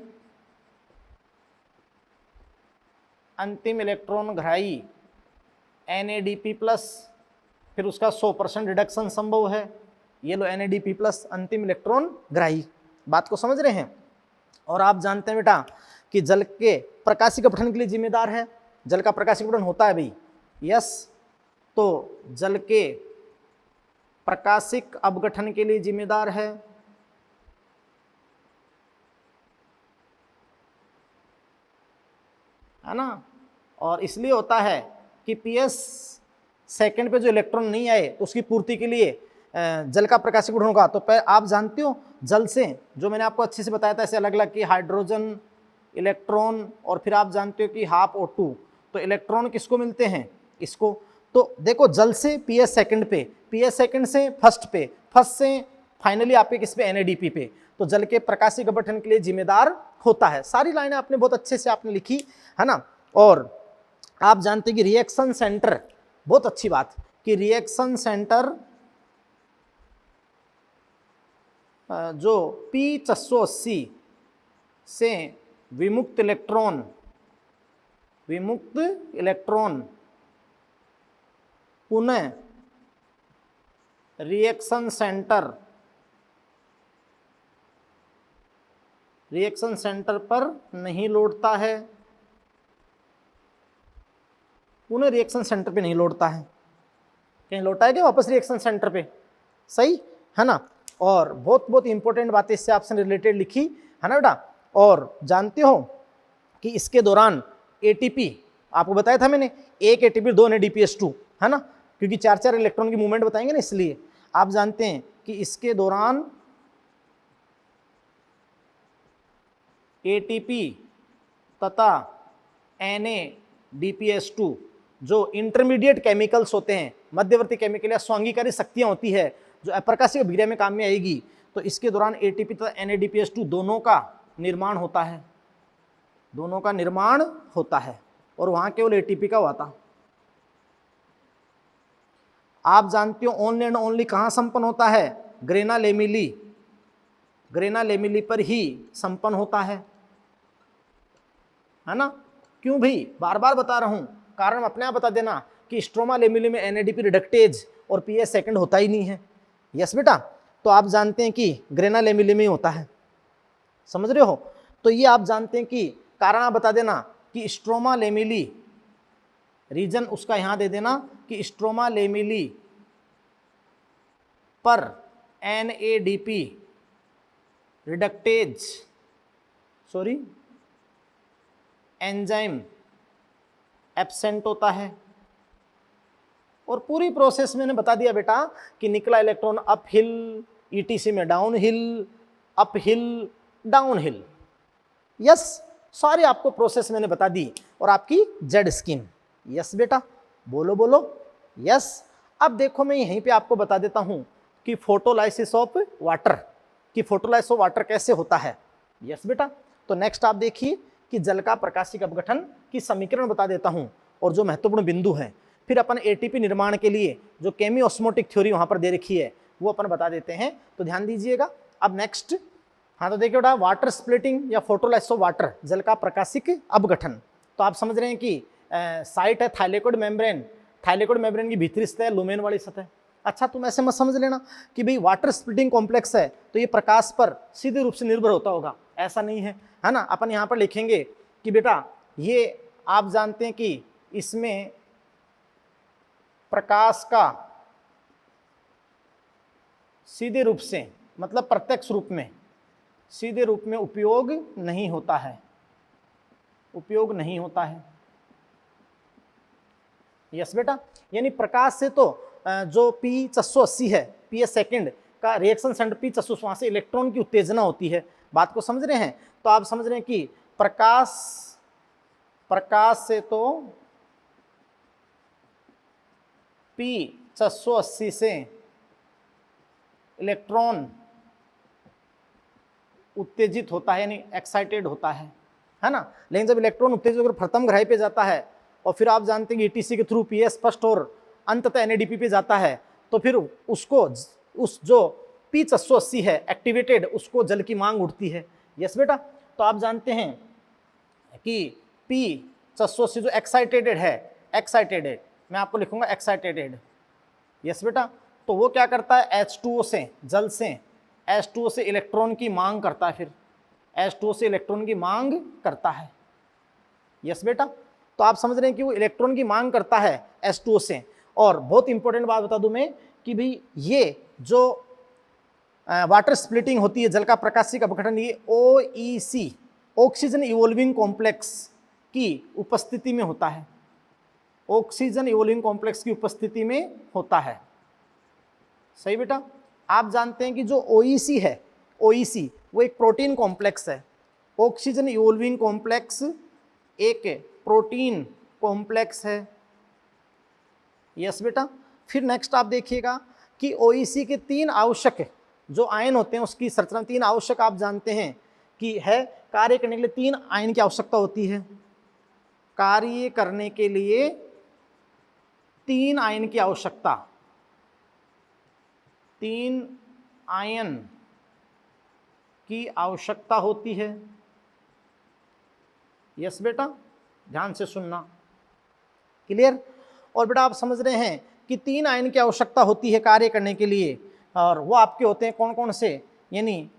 NADP प्लस, फिर उसका 100% रिडक्शन संभव है, ये लो NADP प्लस अंतिम इलेक्ट्रॉन ग्राही। बात को समझ रहे हैं। और आप जानते हैं बेटा कि जल के प्रकाशिक अपघटन के लिए जिम्मेदार है, जल का प्रकाशिक अपघटन होता है भाई, यस। तो जल के प्रकाशिक अपघटन के लिए जिम्मेदार है ना। और इसलिए होता है कि PS सेकंड पे जो इलेक्ट्रॉन नहीं आए तो उसकी पूर्ति के लिए जल का प्रकाशिक अपघटन होगा। तो आप जानते हो जल से, जो मैंने आपको अच्छे से बताया था ऐसे अलग अलग कि हाइड्रोजन, इलेक्ट्रॉन, और फिर आप जानते हो कि हाफ O2, तो इलेक्ट्रॉन किसको मिलते हैं, इसको। तो देखो जल से PS सेकंड पे, PS सेकंड से फर्स्ट पे, फर्स्ट से फाइनली आपके किस पे, NADP पे। तो जल के प्रकाशिक अपघटन के लिए जिम्मेदार होता है। सारी लाइनें आपने बहुत अच्छे से आपने लिखी है ना। और आप जानते हैं कि रिएक्शन सेंटर, बहुत अच्छी बात कि रिएक्शन सेंटर जो P680 से विमुक्त इलेक्ट्रॉन पुनः रिएक्शन सेंटर पर नहीं लौटता है, पुनः रिएक्शन सेंटर पे नहीं लौटता है। कहीं लौटा है क्या वापस रिएक्शन सेंटर पे? सही है ना। और बहुत बहुत इंपॉर्टेंट बातें इससे आपसे रिलेटेड लिखी है ना बेटा। और जानते हो कि इसके दौरान एटीपी, आपको बताया था मैंने, एक एटीपी 2 NADPH2 है ना, क्योंकि 4 इलेक्ट्रॉन की मूवमेंट बताएंगे ना, इसलिए आप जानते हैं कि इसके दौरान एटीपी तथा NADPH2 जो इंटरमीडिएट केमिकल्स होते हैं, मध्यवर्ती केमिकल या स्वांगीकारी शक्तियां होती है जो अप्रकाशीय अभिक्रिया में काम में आएगी, तो इसके दौरान एटीपी तथा NADPH2 दोनों का निर्माण होता है, और वहां केवल एटीपी का हुआ था। आप जानते हो ओनली एंड ओनली कहां संपन्न होता है? ग्रेना लेमिली पर ही संपन्न होता है ना। क्यों भाई? बार बार बता रहा हूं, कारण अपने आप बता देना कि स्ट्रोमा लेमिली में NADP रिडक्टेज और PS सेकंड होता ही नहीं है। यस बेटा, तो आप जानते हैं कि ग्रेना लेमिली में होता है, समझ रहे हो। तो ये आप जानते हैं कि कारण आप बता देना कि स्ट्रोमा लेमिली, रीजन उसका यहां दे देना कि स्ट्रोमा लेमिली पर NADP रिडक्टेज एंजाइम एब्सेंट होता है। और पूरी प्रोसेस मैंने बता दिया बेटा कि निकला इलेक्ट्रॉन अप हिल, ETC में down hill, up hill, down hill. Yes, सारी आपको प्रोसेस मैंने बता दी, और आपकी जेड स्किन। यस बेटा, बोलो यस। अब देखो मैं यहीं पे आपको बता देता हूं कि फोटोलाइसिस ऑफ वाटर कैसे होता है। यस बेटा, तो नेक्स्ट आप देखिए कि जल का प्रकाशिक अपघटन की समीकरण बता देता हूं, और जो महत्वपूर्ण बिंदु है, फिर अपन एटीपी निर्माण के लिए जो केमी ऑस्मोटिक थ्योरी वहां पर दे रखी है वो अपन बता देते हैं, तो ध्यान दीजिएगा। अब नेक्स्ट, हाँ तो देखिए बेटा, वाटर स्प्लिटिंग या फोटोलाइसिस ऑफ वाटर, जल का प्रकाशिक अपघटन। तो आप समझ रहे हैं कि साइट है थाइलेकोइड मेम्ब्रेन की भीतरी सतह, लुमेन वाली सतह। अच्छा, तुम ऐसे मत समझ लेना कि भाई वाटर स्प्लिटिंग कॉम्प्लेक्स है तो ये प्रकाश पर सीधे रूप से निर्भर होता होगा, ऐसा नहीं है, है ना। अपन यहाँ पर लिखेंगे कि बेटा ये आप जानते हैं कि इसमें प्रकाश का सीधे रूप से, मतलब प्रत्यक्ष रूप में, सीधे रूप में उपयोग नहीं होता है। यस बेटा, यानी प्रकाश से तो जो P680 है, PS सेकंड का रिएक्शन सेंटर P680, वहां से इलेक्ट्रॉन की उत्तेजना होती है। बात को समझ रहे हैं? तो आप समझ रहे हैं कि प्रकाश से तो P680 से इलेक्ट्रॉन उत्तेजित होता है, यानी एक्साइटेड होता है ना। लेकिन जब इलेक्ट्रॉन उत्तेजित होकर प्रथम ग्राही पे जाता है और फिर आप जानते हैं कि ETC के थ्रू PS फर्स्ट और अंततः NADP पे जाता है, तो फिर उसको उस जो P680 है एक्टिवेटेड, उसको जल की मांग उठती है। यस बेटा, तो आप जानते हैं कि P680 जो एक्साइटेड है, मैं आपको लिखूंगा एक्साइटेड। यस बेटा, तो वो क्या करता है, H2O से, जल से H2O से इलेक्ट्रॉन की मांग करता है, फिर H2O से इलेक्ट्रॉन की मांग करता है। यस बेटा, तो आप समझ रहे हैं कि वो इलेक्ट्रॉन की मांग करता है H2O से। और बहुत इंपॉर्टेंट बात बता दूं मैं कि भाई ये जो वाटर स्प्लिटिंग होती है, जल का प्रकाशिक अपघटन, ये OEC, ऑक्सीजन इवोल्विंग कॉम्प्लेक्स की उपस्थिति में होता है। ऑक्सीजन इवोल्विंग कॉम्प्लेक्स की उपस्थिति में होता है। सही बेटा, आप जानते हैं कि जो OEC है, OEC वो एक प्रोटीन कॉम्प्लेक्स है। ऑक्सीजन इवोल्विंग कॉम्प्लेक्स एक प्रोटीन कॉम्प्लेक्स है। यस बेटा, फिर नेक्स्ट आप देखिएगा कि OEC के 3 आवश्यक जो आयन होते हैं, उसकी संरचना 3 आवश्यक आप जानते हैं कि है, कार्य करने के लिए 3 आयन की आवश्यकता होती है। कार्य करने के लिए 3 आयन की आवश्यकता, 3 आयन की आवश्यकता होती है। यस बेटा, ध्यान से सुनना, क्लियर। और बेटा आप समझ रहे हैं कि 3 आयन की आवश्यकता होती है कार्य करने के लिए, और वो आपके होते हैं कौन कौन से, यानी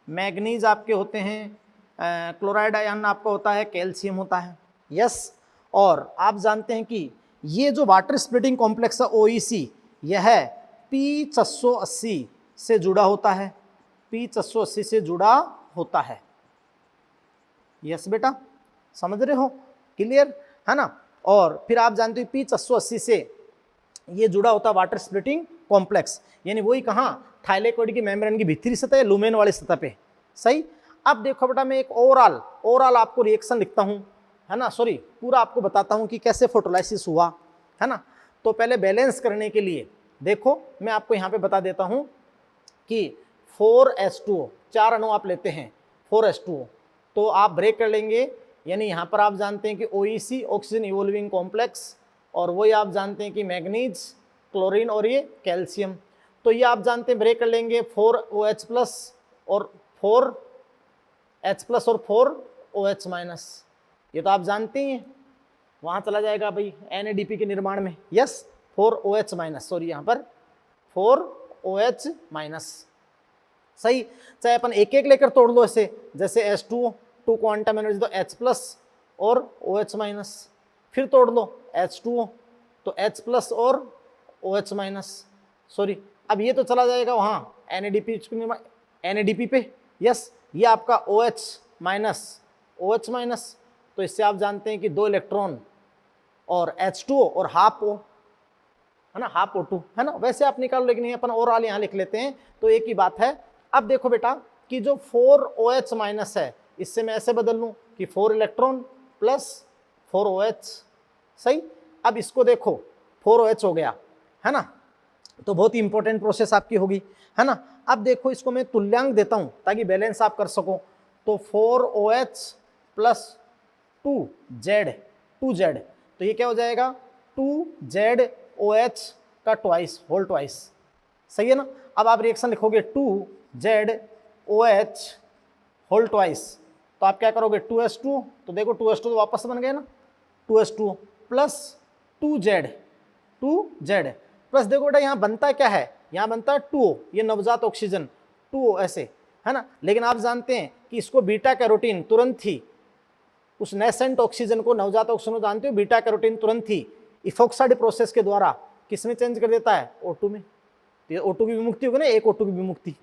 मैग्नीज आपके होते हैं, क्लोराइड आयन आपका होता है, कैल्शियम होता है। यस, और आप जानते हैं कि ये जो वाटर स्प्लिटिंग कॉम्प्लेक्स है OEC, यह P680 से जुड़ा होता है, P680 से जुड़ा होता है। यस बेटा, समझ रहे हो, क्लियर है ना। और फिर आप जानते हो P680 से ये जुड़ा होता है वाटर स्प्लिटिंग कॉम्प्लेक्स, यानी वही कहाँ, थाइलेकोइड की मेम्ब्रेन की भीतरी सतह है, लुमेन वाली सतह पे। सही। अब देखो बेटा, मैं एक ओवरऑल आपको रिएक्शन लिखता हूँ, है ना, सॉरी पूरा आपको बताता हूँ कि कैसे फोटोलाइसिस हुआ, है ना। तो पहले बैलेंस करने के लिए देखो मैं आपको यहाँ पे बता देता हूँ कि 4H2O, 4 अणु आप लेते हैं 4H2O, तो आप ब्रेक कर लेंगे, यानी यहाँ पर आप जानते हैं कि OEC ऑक्सीजन इवोल्विंग कॉम्प्लेक्स, और वही आप जानते हैं कि मैग्नीज, क्लोरीन और ये कैल्शियम, तो ये आप जानते हैं ब्रेक कर लेंगे 4OH प्लस और 4H प्लस और 4OH माइनस, ये तो आप जानते ही हैं, वहाँ चला जाएगा भाई NADP के निर्माण में। यस, 4OH माइनस, सॉरी यहाँ पर 4OH माइनस। सही, चाहे अपन एक एक लेकर तोड़ लो ऐसे, जैसे H2O, 2 क्वांटम एनर्जी तो H प्लस और OH माइनस, फिर तोड़ लो H2O तो H प्लस और OH माइनस, सॉरी अब ये तो चला जाएगा वहाँ NADP पे। यस, ये आपका OH माइनस, तो इससे आप जानते हैं कि 2 इलेक्ट्रॉन और H2O और हाफ O, है ना, हाफ O2, है ना। वैसे आप निकालो, लेकिन ये अपन ओवरऑल यहाँ लिख लेते हैं, तो एक ही बात है। अब देखो बेटा कि जो 4OH माइनस है, इससे मैं ऐसे बदल लूँ कि 4 इलेक्ट्रॉन प्लस 4OH। सही, अब इसको देखो 4OH हो गया, है ना, तो बहुत ही इंपॉर्टेंट प्रोसेस आपकी होगी, है ना। अब देखो इसको मैं तुल्यांक देता हूँ ताकि बैलेंस आप कर सको, तो 4OH प्लस 2Z, तो ये क्या हो जाएगा 2ZOH का ट्वाइस, होल ट्वाइस। सही है ना। अब आप रिएक्शन लिखोगे 2ZOH होल ट्वाइस, तो आप क्या करोगे 2H2O, तो देखो 2H2 तो वापस बन गए ना, 2H2O प्लस 2Z प्लस, देखो बेटा यहाँ बनता क्या है, यहाँ बनता है 2O, ये नवजात ऑक्सीजन 2O ऐसे, है ना। लेकिन आप जानते हैं कि इसको बीटा कैरोटीन तुरंत ही, उस नेसेंट ऑक्सीजन को, नवजात ऑक्सीजन को जानते हो, बीटा कैरोटीन तुरंत ही इफोक्साइड प्रोसेस के द्वारा किसमें चेंज कर देता है, O2 में। तो ये O2 की विमुक्ति होगी ना, एक O2 की विमुक्ति।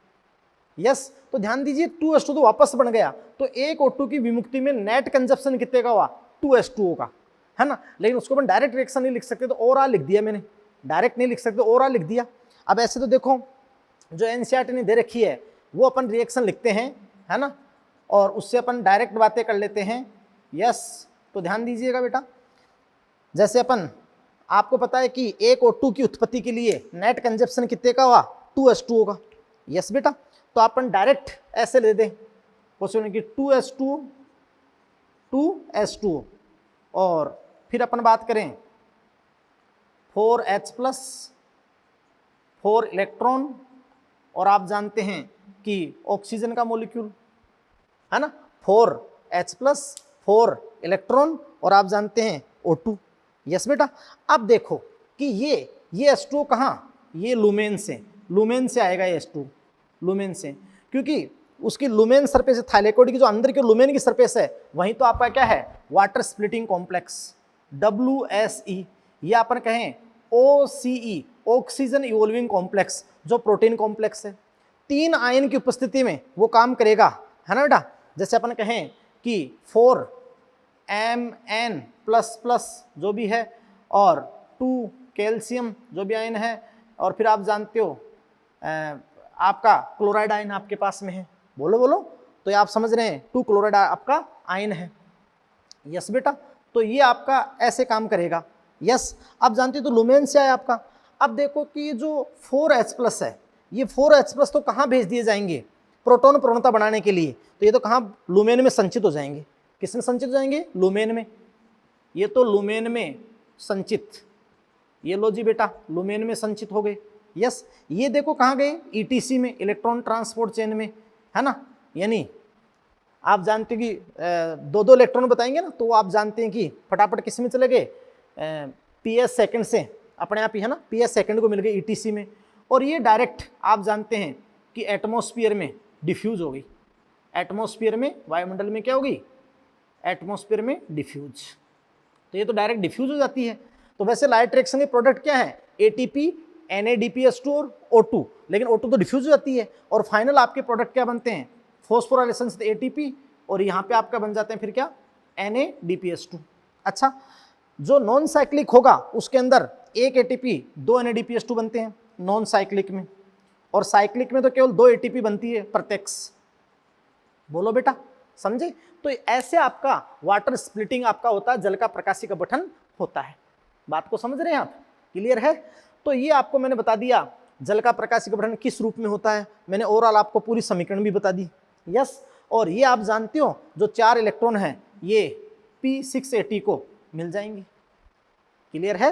यस, तो ध्यान दीजिए 2H2 तो वापस बन गया, तो एक O2 की विमुक्ति में नेट कंजप्शन कितने का हुआ, 2H2O का, है ना। लेकिन उसको अपन डायरेक्ट रिएक्शन नहीं लिख सकते, तो ओवरऑल लिख दिया मैंने, डायरेक्ट नहीं लिख सकते, ओवरऑल लिख दिया। अब ऐसे तो देखो जो NCERT ने दे रखी है वो अपन रिएक्शन लिखते हैं, है ना, और उससे अपन डायरेक्ट बातें कर लेते हैं। यस, तो ध्यान दीजिएगा बेटा, जैसे अपन, आपको पता है कि एक O2 की उत्पत्ति के लिए नेट कंजप्शन कितने का हुआ, 2H2O का। यस बेटा, तो अपन डायरेक्ट ऐसे ले दें क्वेश्चन कि 2H2O, और फिर अपन बात करें 4H प्लस 4 इलेक्ट्रॉन, और आप जानते हैं कि ऑक्सीजन का मॉलिक्यूल, है ना, 4H प्लस 4 इलेक्ट्रॉन, और आप जानते हैं O2। यस बेटा, अब देखो कि ये H2O कहाँ, ये लुमेन से आएगा, ये H2 लुमेन से, क्योंकि उसकी लुमेन सरफेस, थाइलेकोइड की जो अंदर की लुमेन की सरफेस है, वहीं तो आपका क्या है, वाटर स्प्लिटिंग कॉम्प्लेक्स WSE, या अपन कहें OCE, ऑक्सीजन इवोल्विंग कॉम्प्लेक्स, जो प्रोटीन कॉम्प्लेक्स है। 3 आयन की उपस्थिति में वो काम करेगा, है ना बेटा। जैसे अपन कहें कि 4Mn प्लस जो भी है, और 2 कैल्शियम जो भी आयन है, और फिर आप जानते हो आपका क्लोराइड आयन आपके पास में है, बोलो, तो ये आप समझ रहे हैं 2 क्लोराइड आपका आयन है। यस बेटा, तो ये आपका ऐसे काम करेगा। यस, अब जानते हो तो लुमेन से आया आपका। अब देखो कि ये जो 4H प्लस है, ये 4H प्लस तो कहाँ भेज दिए जाएंगे, प्रोटॉन प्रवणता बढ़ाने के लिए, तो ये तो कहाँ, लुमेन में संचित हो जाएंगे। किसमें संचित हो जाएंगे, लुमेन में। ये तो लुमेन में संचित, ये लो जी बेटा, लुमेन में संचित हो गए। यस, ये देखो कहाँ गए, ईटीसी में, इलेक्ट्रॉन ट्रांसपोर्ट चेन में, है ना। यानी आप जानते हो कि दो दो इलेक्ट्रॉन बताएंगे ना, तो आप जानते हैं कि फटाफट किस में चले गए, पीएस सेकंड से अपने आप ही, है ना, पीएस सेकंड को मिल गई ईटीसी में। और ये डायरेक्ट आप जानते हैं कि एटमॉस्फेयर में डिफ्यूज हो गई, एटमॉस्फेयर में, वायुमंडल में क्या होगी, एटमॉस्फेयर में डिफ्यूज। तो ये तो डायरेक्ट डिफ्यूज हो जाती है। तो वैसे लाइट रिएक्शन के प्रोडक्ट क्या है, एटीपी, NADPS2 और O2, लेकिन O2 तो डिफ्यूज हो जाती है। और फाइनल आपके प्रोडक्ट क्या बनते हैं, फॉस्फोराइलेशन से ATP, और यहाँ पे आपका बन जाते हैं फिर क्या, NADPS2। अच्छा, जो नॉन साइक्लिक होगा उसके अंदर एक ATP, दो NADPS2 बनते हैं नॉन साइक्लिक में, और साइक्लिक में तो केवल दो ATP बनती है प्रत्यक्ष। बोलो बेटा, समझे। तो ऐसे आपका वाटर स्प्लिटिंग आपका होता है, जल का प्रकाशीय अपघटन होता है। बात को समझ रहे हैं आप, क्लियर है। तो ये आपको मैंने बता दिया जल का प्रकाशीय अपघटन किस रूप में होता है, मैंने ओवरऑल आपको पूरी समीकरण भी बता दी। यस, और ये आप जानते हो जो 4 इलेक्ट्रॉन हैं ये P680 को मिल जाएंगे। क्लियर है,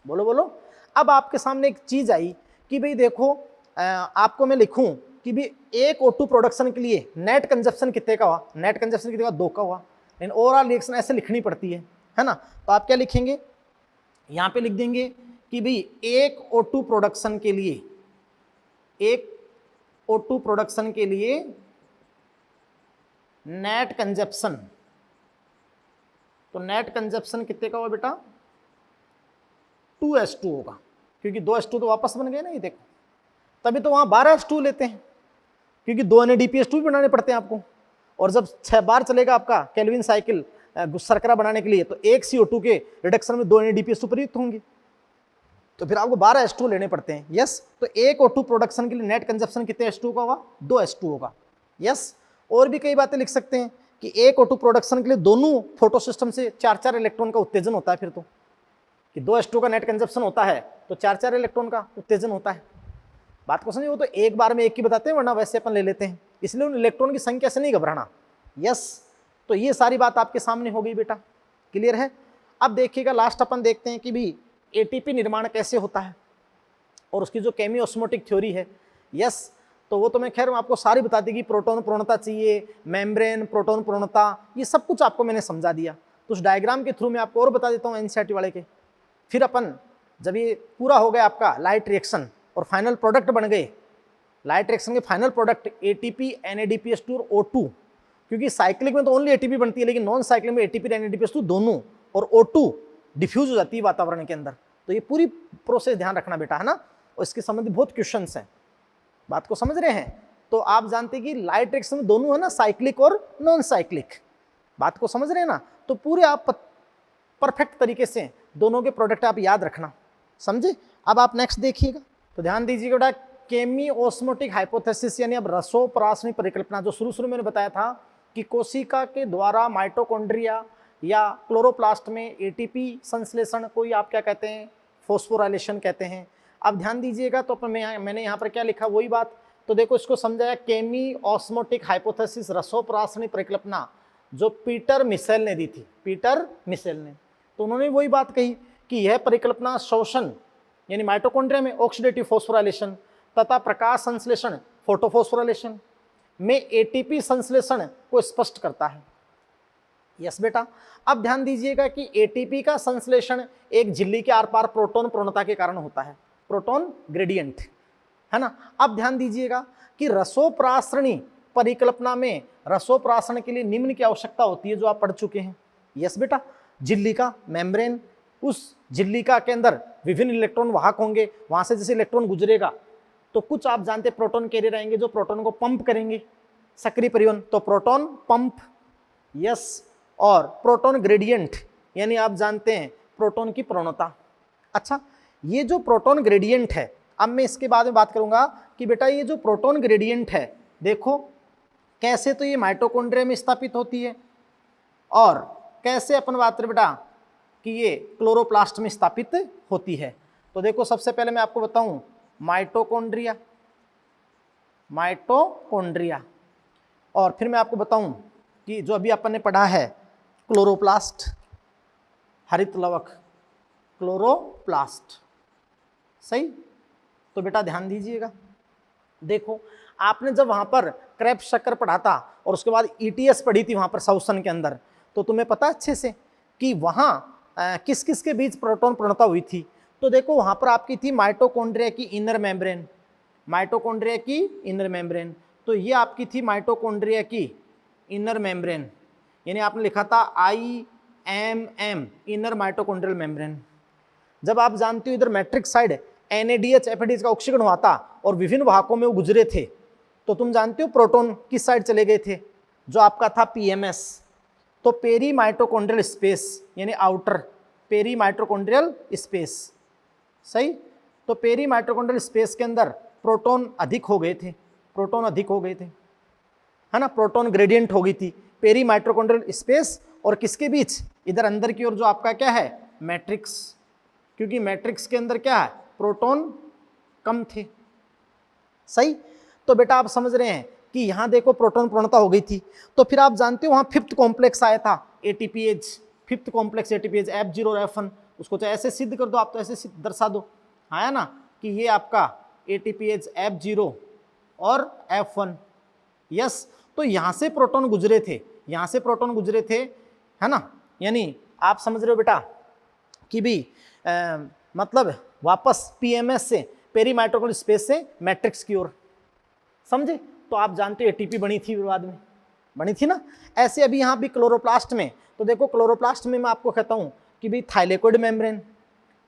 बोलो बोलो। अब आपके सामने एक चीज आई कि भाई देखो, आपको मैं लिखूं कि भी एक O2 प्रोडक्शन के लिए नेट कंजप्शन कितने का हुआ, नेट कंजप्शन कितने का, 2 का हुआ। लेकिन ओवरऑल रिएक्शन ऐसे लिखनी पड़ती है ना। तो आप क्या लिखेंगे, यहां पे लिख देंगे कि भाई एक O2 प्रोडक्शन के लिए, एक O2 प्रोडक्शन के लिए नेट कंजप्शन, तो नेट कंजप्शन कितने का हुआ बेटा, 2s2 होगा, क्योंकि 2s2 तो वापस बन गए ना, ये देखो, तभी तो वहां 12s2 लेते हैं, क्योंकि 2 NADPS2 भी बनाने पड़ते हैं आपको। और जब 6 बार चलेगा आपका केल्विन साइकिल शर्करा बनाने के लिए, तो एक CO2 के रिडक्शन में 2 NADPS2 प्रयुक्त होंगे, तो फिर आपको 12s2 लेने पड़ते हैं। यस, तो एक O2 प्रोडक्शन के लिए नेट कंजप्शन कितने S2 का होगा, 2s2 होगा। यस, और भी कई बातें लिख सकते हैं कि एक O2 प्रोडक्शन के लिए दोनों फोटो सिस्टम से 4-4 इलेक्ट्रॉन का उत्तेजन होता है, फिर तो कि 2s2 का नेट कंजप्शन होता है तो 4-4 इलेक्ट्रॉन का उत्तेजन होता है। बात को समझिए, वो तो एक बार में एक की बताते हैं, वरना वैसे अपन ले लेते हैं, इसलिए उन इलेक्ट्रॉन की संख्या से नहीं घबराना। यस, तो ये सारी बात आपके सामने हो गई बेटा, क्लियर है। अब देखिएगा लास्ट अपन देखते हैं कि भी एटीपी निर्माण कैसे होता है और उसकी जो केमियोस्मोटिक थ्योरी है। यस, तो वो तो मैं खैर आपको सारी बता दी कि प्रोटॉन प्रोणता चाहिए, मेम्ब्रेन, प्रोटॉन प्रोणता, ये सब कुछ आपको मैंने समझा दिया। तो उस डायग्राम के थ्रू मैं आपको और बता देता हूँ एनसीईआरटी वाले के। फिर अपन जब ये पूरा हो गया आपका लाइट रिएक्शन और फाइनल प्रोडक्ट बन गए, लाइट रिएक्शन के फाइनल प्रोडक्ट एटीपी, NADPS2 और O2, क्योंकि साइक्लिक में तो ओनली एटीपी बनती है, लेकिन नॉन साइक्लिक में एटीपी, NADPS2 दोनों और O2 डिफ्यूज हो जाती है वातावरण के अंदर। तो ये पूरी प्रोसेस ध्यान रखना बेटा, है ना। और इसके संबंधित बहुत क्वेश्चंस हैं, बात को समझ रहे हैं। तो आप जानते हैं कि लाइट रिएक्शन में दोनों है ना, साइक्लिक और नॉन साइक्लिक, बात को समझ रहे हैं ना। तो पूरे आप परफेक्ट तरीके से दोनों के प्रोडक्ट आप याद रखना, समझे। अब आप नेक्स्ट देखिएगा, तो ध्यान दीजिएगा बेटा, केमियोस्मोटिक हाइपोथेसिस यानी अब रसोपरासनी परिकल्पना, जो शुरू में मैंने बताया था कि कोशिका के द्वारा माइटोकॉन्ड्रिया या क्लोरोप्लास्ट में एटीपी संश्लेषण, कोई आप क्या कहते हैं, फॉस्फोराइलेशन कहते हैं। अब ध्यान दीजिएगा, तो मैंने यहाँ पर क्या लिखा, वही बात। तो देखो इसको समझाया, केमियोस्मोटिक हाइपोथेसिस रसोपरासनी परिकल्पना, जो पीटर मिशेल ने दी थी, पीटर मिशेल ने। तो उन्होंने वही बात कही कि यह परिकल्पना शोषण यानी माइटोकॉन्ड्रिया में ऑक्सीडेटिव फॉस्फोराइलेशन तथा प्रकाश संश्लेषण फोटोफॉस्फोराइलेशन में एटीपी संश्लेषण को स्पष्ट करता है। यस बेटा, अब ध्यान दीजिएगा कि एटीपी का संश्लेषण एक झिल्ली के आर पार प्रोटॉन प्रोणता के कारण होता है, प्रोटॉन ग्रेडियंट, है ना। अब ध्यान दीजिएगा कि रसोपरासनी परिकल्पना में रसोपरासन के लिए निम्न की आवश्यकता होती है, जो आप पढ़ चुके हैं। यस बेटा, झिल्ली का मेम्ब्रेन, उस झिल्लिका के अंदर विभिन्न इलेक्ट्रॉन वाहक होंगे, वहां से जैसे इलेक्ट्रॉन गुजरेगा तो कुछ आप जानते प्रोटॉन कैरियर आएंगे जो प्रोटॉन को पंप करेंगे, सक्रिय परिवहन, तो प्रोटॉन पंप। यस, और प्रोटॉन ग्रेडियंट यानी आप जानते हैं प्रोटॉन की प्रोणता। अच्छा, ये जो प्रोटॉन ग्रेडियंट है, अब मैं इसके बाद में बात करूंगा कि बेटा ये जो प्रोटॉन ग्रेडियंट है, देखो कैसे तो ये माइटोकॉन्ड्रिया में स्थापित होती है और कैसे अपन बात करें बेटा कि ये क्लोरोप्लास्ट में स्थापित होती है। तो देखो सबसे पहले मैं आपको बताऊं माइटोकॉन्ड्रिया, माइटोकॉन्ड्रिया, और फिर मैं आपको बताऊं कि जो अभी अपन ने पढ़ा है क्लोरोप्लास्ट, हरित लवक, क्लोरोप्लास्ट, सही। तो बेटा ध्यान दीजिएगा, देखो आपने जब वहां पर क्रेब्स शक्कर पढ़ा था और उसके बाद ईटीएस पढ़ी थी वहां पर सॉल्यूशन के अंदर, तो तुम्हें पता अच्छे से कि वहां किस किस के बीच प्रोटॉन प्रणता हुई थी। तो देखो वहां पर आपकी थी माइटोकॉन्ड्रिया की इनर मेम्ब्रेन, माइटोकॉन्ड्रिया की इनर मेम्ब्रेन, तो ये आपकी थी माइटोकॉन्ड्रिया की इनर मेम्ब्रेन, यानी आपने लिखा था IMM, इनर माइटोकॉन्ड्रियल मेम्ब्रेन। जब आप जानते हो इधर मैट्रिक्स साइड NADH FADH का ऑक्सीकरण हुआ था और विभिन्न वाहकों में वो गुजरे थे, तो तुम जानते हो प्रोटॉन किस साइड चले गए थे, जो आपका था PMS, तो पेरी माइटोकॉन्ड्रियल स्पेस, यानी आउटर पेरी माइटोकॉन्ड्रियल स्पेस, सही। तो पेरी माइटोकॉन्ड्रियल स्पेस के अंदर प्रोटॉन अधिक हो गए थे, प्रोटॉन अधिक हो गए थे, है ना, प्रोटॉन ग्रेडियंट हो गई थी पेरी माइटोकॉन्ड्रियल स्पेस और किसके बीच, इधर अंदर की ओर जो आपका क्या है मैट्रिक्स, क्योंकि मैट्रिक्स के अंदर क्या है प्रोटॉन कम थे, सही। तो बेटा आप समझ रहे हैं कि यहां देखो प्रोटॉन प्रणता हो गई थी। तो फिर आप जानते हो वहां फिफ्थ कॉम्प्लेक्स आया था ATPase, fifth complex ATPase F0 और F1, उसको चाहे ऐसे सिद्ध कर दो आप, तो ऐसे दर्शा दो, आया ना कि ये आपका ATPase F0 और F1, यस। तो यहां से प्रोटॉन गुजरे थे, यहां से प्रोटॉन गुजरे थे, है ना, यानी आप समझ रहे हो बेटा कि भी मतलब वापस PMS से पेरी माइटोकॉन्ड्रियल स्पेस से मैट्रिक्स की ओर, समझे। तो आप जानते हो ATP बनी थी बाद में, बनी थी ना। ऐसे अभी यहाँ भी क्लोरोप्लास्ट में, तो देखो क्लोरोप्लास्ट में मैं आपको कहता हूँ कि भाई थाइलेकोइड मेम्ब्रेन,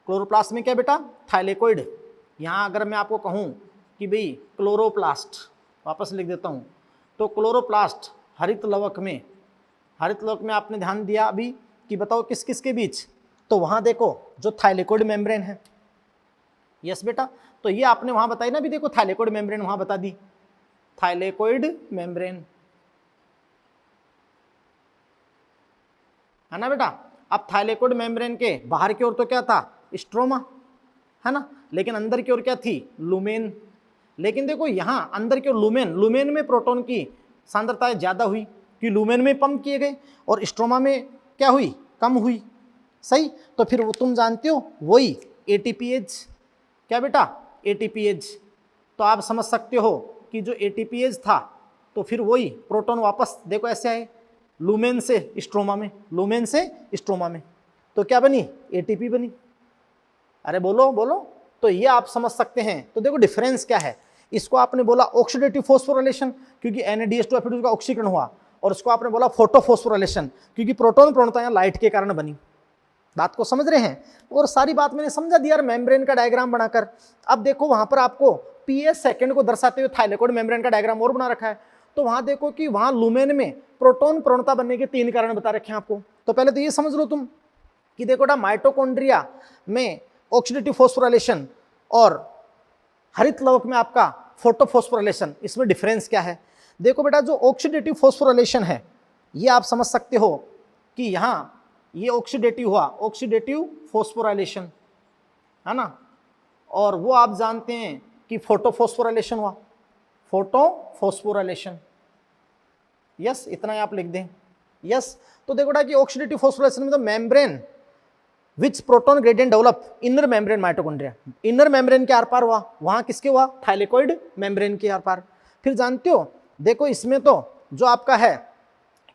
क्लोरोप्लास्ट में क्या बेटा थाइलेकोइड। यहाँ अगर मैं आपको कहूँ कि भाई क्लोरोप्लास्ट, वापस लिख देता हूँ, तो क्लोरोप्लास्ट हरित लवक में, हरित लवक में आपने ध्यान दिया अभी कि बताओ किस किस के बीच, तो वहाँ देखो जो थाइलेकोइड मेम्ब्रेन है, यस बेटा। तो ये आपने वहाँ बताई ना, भी देखो थाइलेकोइड मेम्ब्रेन वहाँ बता दी, थाइलेकोइड मेम्ब्रेन, है ना बेटा। अब थाइलेकोइड मेम्ब्रेन के बाहर की ओर तो क्या था स्ट्रोमा, है ना, लेकिन अंदर की ओर क्या थी लुमेन। लेकिन देखो यहाँ अंदर की ओर लुमेन, लुमेन में प्रोटॉन की सांद्रता ज्यादा हुई कि लुमेन में पंप किए गए और स्ट्रोमा में क्या हुई कम हुई, सही। तो फिर वो तुम जानते हो वही ATPase, क्या बेटा ATPase। तो आप समझ सकते हो कि जो ATPase था तो फिर वही प्रोटॉन वापस देखो ऐसे आए लुमेन से स्ट्रोमा में, लुमेन से स्ट्रोमा में, तो क्या बनी ATP बनी। अरे बोलो बोलो, तो ये आप समझ सकते हैं। तो देखो डिफरेंस क्या है, इसको आपने बोला ऑक्सीडेटिव फोस्फोराइलेशन क्योंकि NADH2 FADH का ऑक्सीकरण हुआ, और उसको आपने बोला फोटोफोस्फोराइलेशन क्योंकि प्रोटॉन प्रणता यहाँ लाइट के कारण बनी। बात को समझ रहे हैं, और सारी बात मैंने समझा दी यार मेम्ब्रेन का डायग्राम बनाकर। अब देखो वहां पर आपको PS सेकंड को दर्शाते हुए थाइलेकोइड मेम्ब्रेन का डायग्राम और बना रखा है। तो वहां देखो कि वहां लुमेन में प्रोटॉन प्रणता बनने के 3 कारण बता रखे हैं आपको। तो पहले तो ये समझ लो तुम कि देखो बेटा माइटोकॉन्ड्रिया में ऑक्सीडेटिव फोस्फोराइलेशन और हरित लवक में आपका फोटोफोस्फोराइलेशन, इसमें डिफरेंस क्या है। देखो बेटा जो ऑक्सीडेटिव फोस्फोराइलेशन है ये आप समझ सकते हो कि यहाँ ये ऑक्सीडेटिव हुआ, ऑक्सीडेटिव फोस्फोराइलेशन, है ना, और वो आप जानते हैं कि फोटोफोस्फोराइलेशन हुआ, फोटोफोस्फोराइलेशन, यस। इतना ही आप लिख दें, यस। तो देखो बेटा कि ऑक्सीडेटिव फोस्फोराइलेशन में तो membrane which proton gradient develop inner membrane mitochondria, inner membrane के आर पार हुआ, वहां किसके हुआ थाइलेकोइड मेम्ब्रेन के आर पार। फिर जानते हो देखो इसमें तो जो आपका है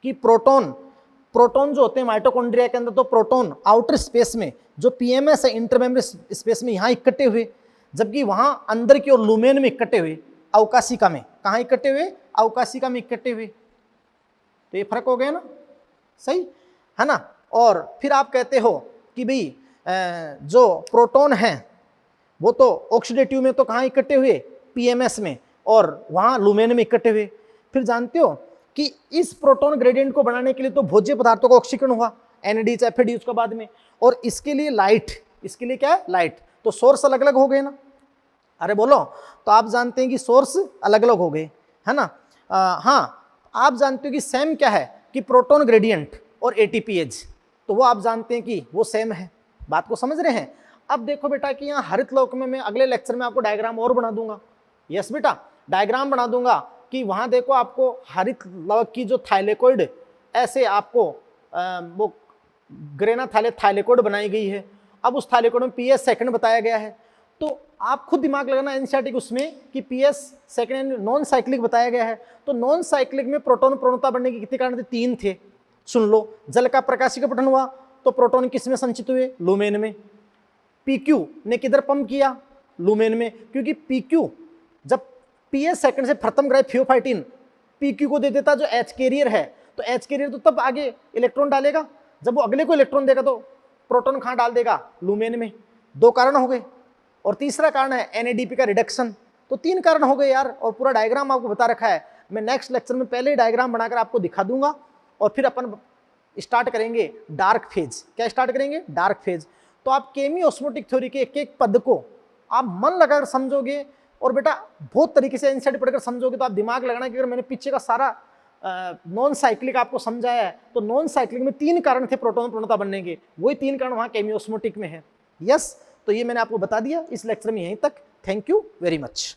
कि प्रोटॉन जो होते हैं माइटोकॉन्ड्रिया के अंदर, तो प्रोटॉन आउटर स्पेस में जो PMS है इंटरमेम्ब्रेन स्पेस में यहाँ इकट्ठे हुए, जबकि वहां अंदर की ओर लुमेन में इकट्ठे हुए, अवकाशिका में, कहाँ इकट्ठे हुए अवकाशिका में इकट्ठे हुए। तो ये फर्क हो गया ना, सही है ना। और फिर आप कहते हो कि भाई जो प्रोटॉन है वो तो ऑक्सीडेटिव में तो कहाँ इकट्ठे हुए PMS में, और वहां लुमेन में इकट्ठे हुए। फिर जानते हो कि इस प्रोटॉन ग्रेडियंट को बनाने के लिए तो भोज्य पदार्थों का ऑक्सीकरण हुआ NADH FADH के बाद में, और इसके लिए लाइट, इसके लिए क्या है लाइट, तो सोर्स अलग अलग हो गए ना। अरे बोलो, तो आप जानते हैं कि सोर्स अलग अलग हो गए, है ना। हाँ आप जानते हो कि सेम क्या है कि प्रोटॉन ग्रेडियंट और ATPase, तो वो आप जानते हैं कि वो सेम है। बात को समझ रहे हैं। अब देखो बेटा कि यहाँ हरित लवक में मैं अगले लेक्चर में आपको डायग्राम और बना दूंगा, यस बेटा, डायग्राम बना दूंगा कि वहां देखो आपको हरित लवक की जो थाइलेकोइड ऐसे आपको वो ग्रेना थाइलेकोइड बनाई गई है। अब उस थाइलेकोइड में PS सेकंड बताया गया है, तो आप खुद दिमाग लगाना एनसीईआरटी के उसमें कि पीएस सेकंड नॉन साइक्लिक बताया गया है। तो नॉन साइक्लिक में प्रोटॉन प्रवणता बढ़ने के कितने कारण थे? 3 थे। सुन लो, जल का प्रकाशीय अपठन हुआ तो प्रोटॉन किस में संचित हुए? लुमेन में। पीक्यू ने किधर पंप किया? लुमेन में, क्योंकि पीक्यू जब पीएस सेकंड से प्रथम ग्राही थियोफाइटिन पीक्यू को दे देता जो एच कैरियर है, तो एच कैरियर तो तब आगे इलेक्ट्रॉन डालेगा जब वो अगले को इलेक्ट्रॉन देगा, तो प्रोटॉन कहाँ डाल देगा? लुमेन में। 2 कारण हो गए। और तीसरा कारण है एनएडीपी का रिडक्शन। तो 3 कारण हो गए यार, और पूरा डायग्राम आपको बता रखा है। मैं नेक्स्ट लेक्चर में पहले ही डायग्राम बनाकर आपको दिखा दूंगा, और फिर अपन स्टार्ट करेंगे डार्क फेज। क्या स्टार्ट करेंगे? Dark phase. तो आप केमी ऑस्मोटिक थ्योरी के एक एक पद को आप मन लगाकर समझोगे, और बेटा बहुत तरीके से एनसीईआरटी पढ़कर समझोगे, तो आप दिमाग लगाना कि अगर मैंने पीछे का सारा नॉन साइक्लिक आपको समझाया है, तो नॉन साइक्लिक में 3 कारण थे प्रोटॉन प्रवणता बनने के, वही 3 कारण वहाँ केमी ऑस्मोटिक में है। यस, तो ये मैंने आपको बता दिया इस लेक्चर में, यहीं तक। Thank you very much.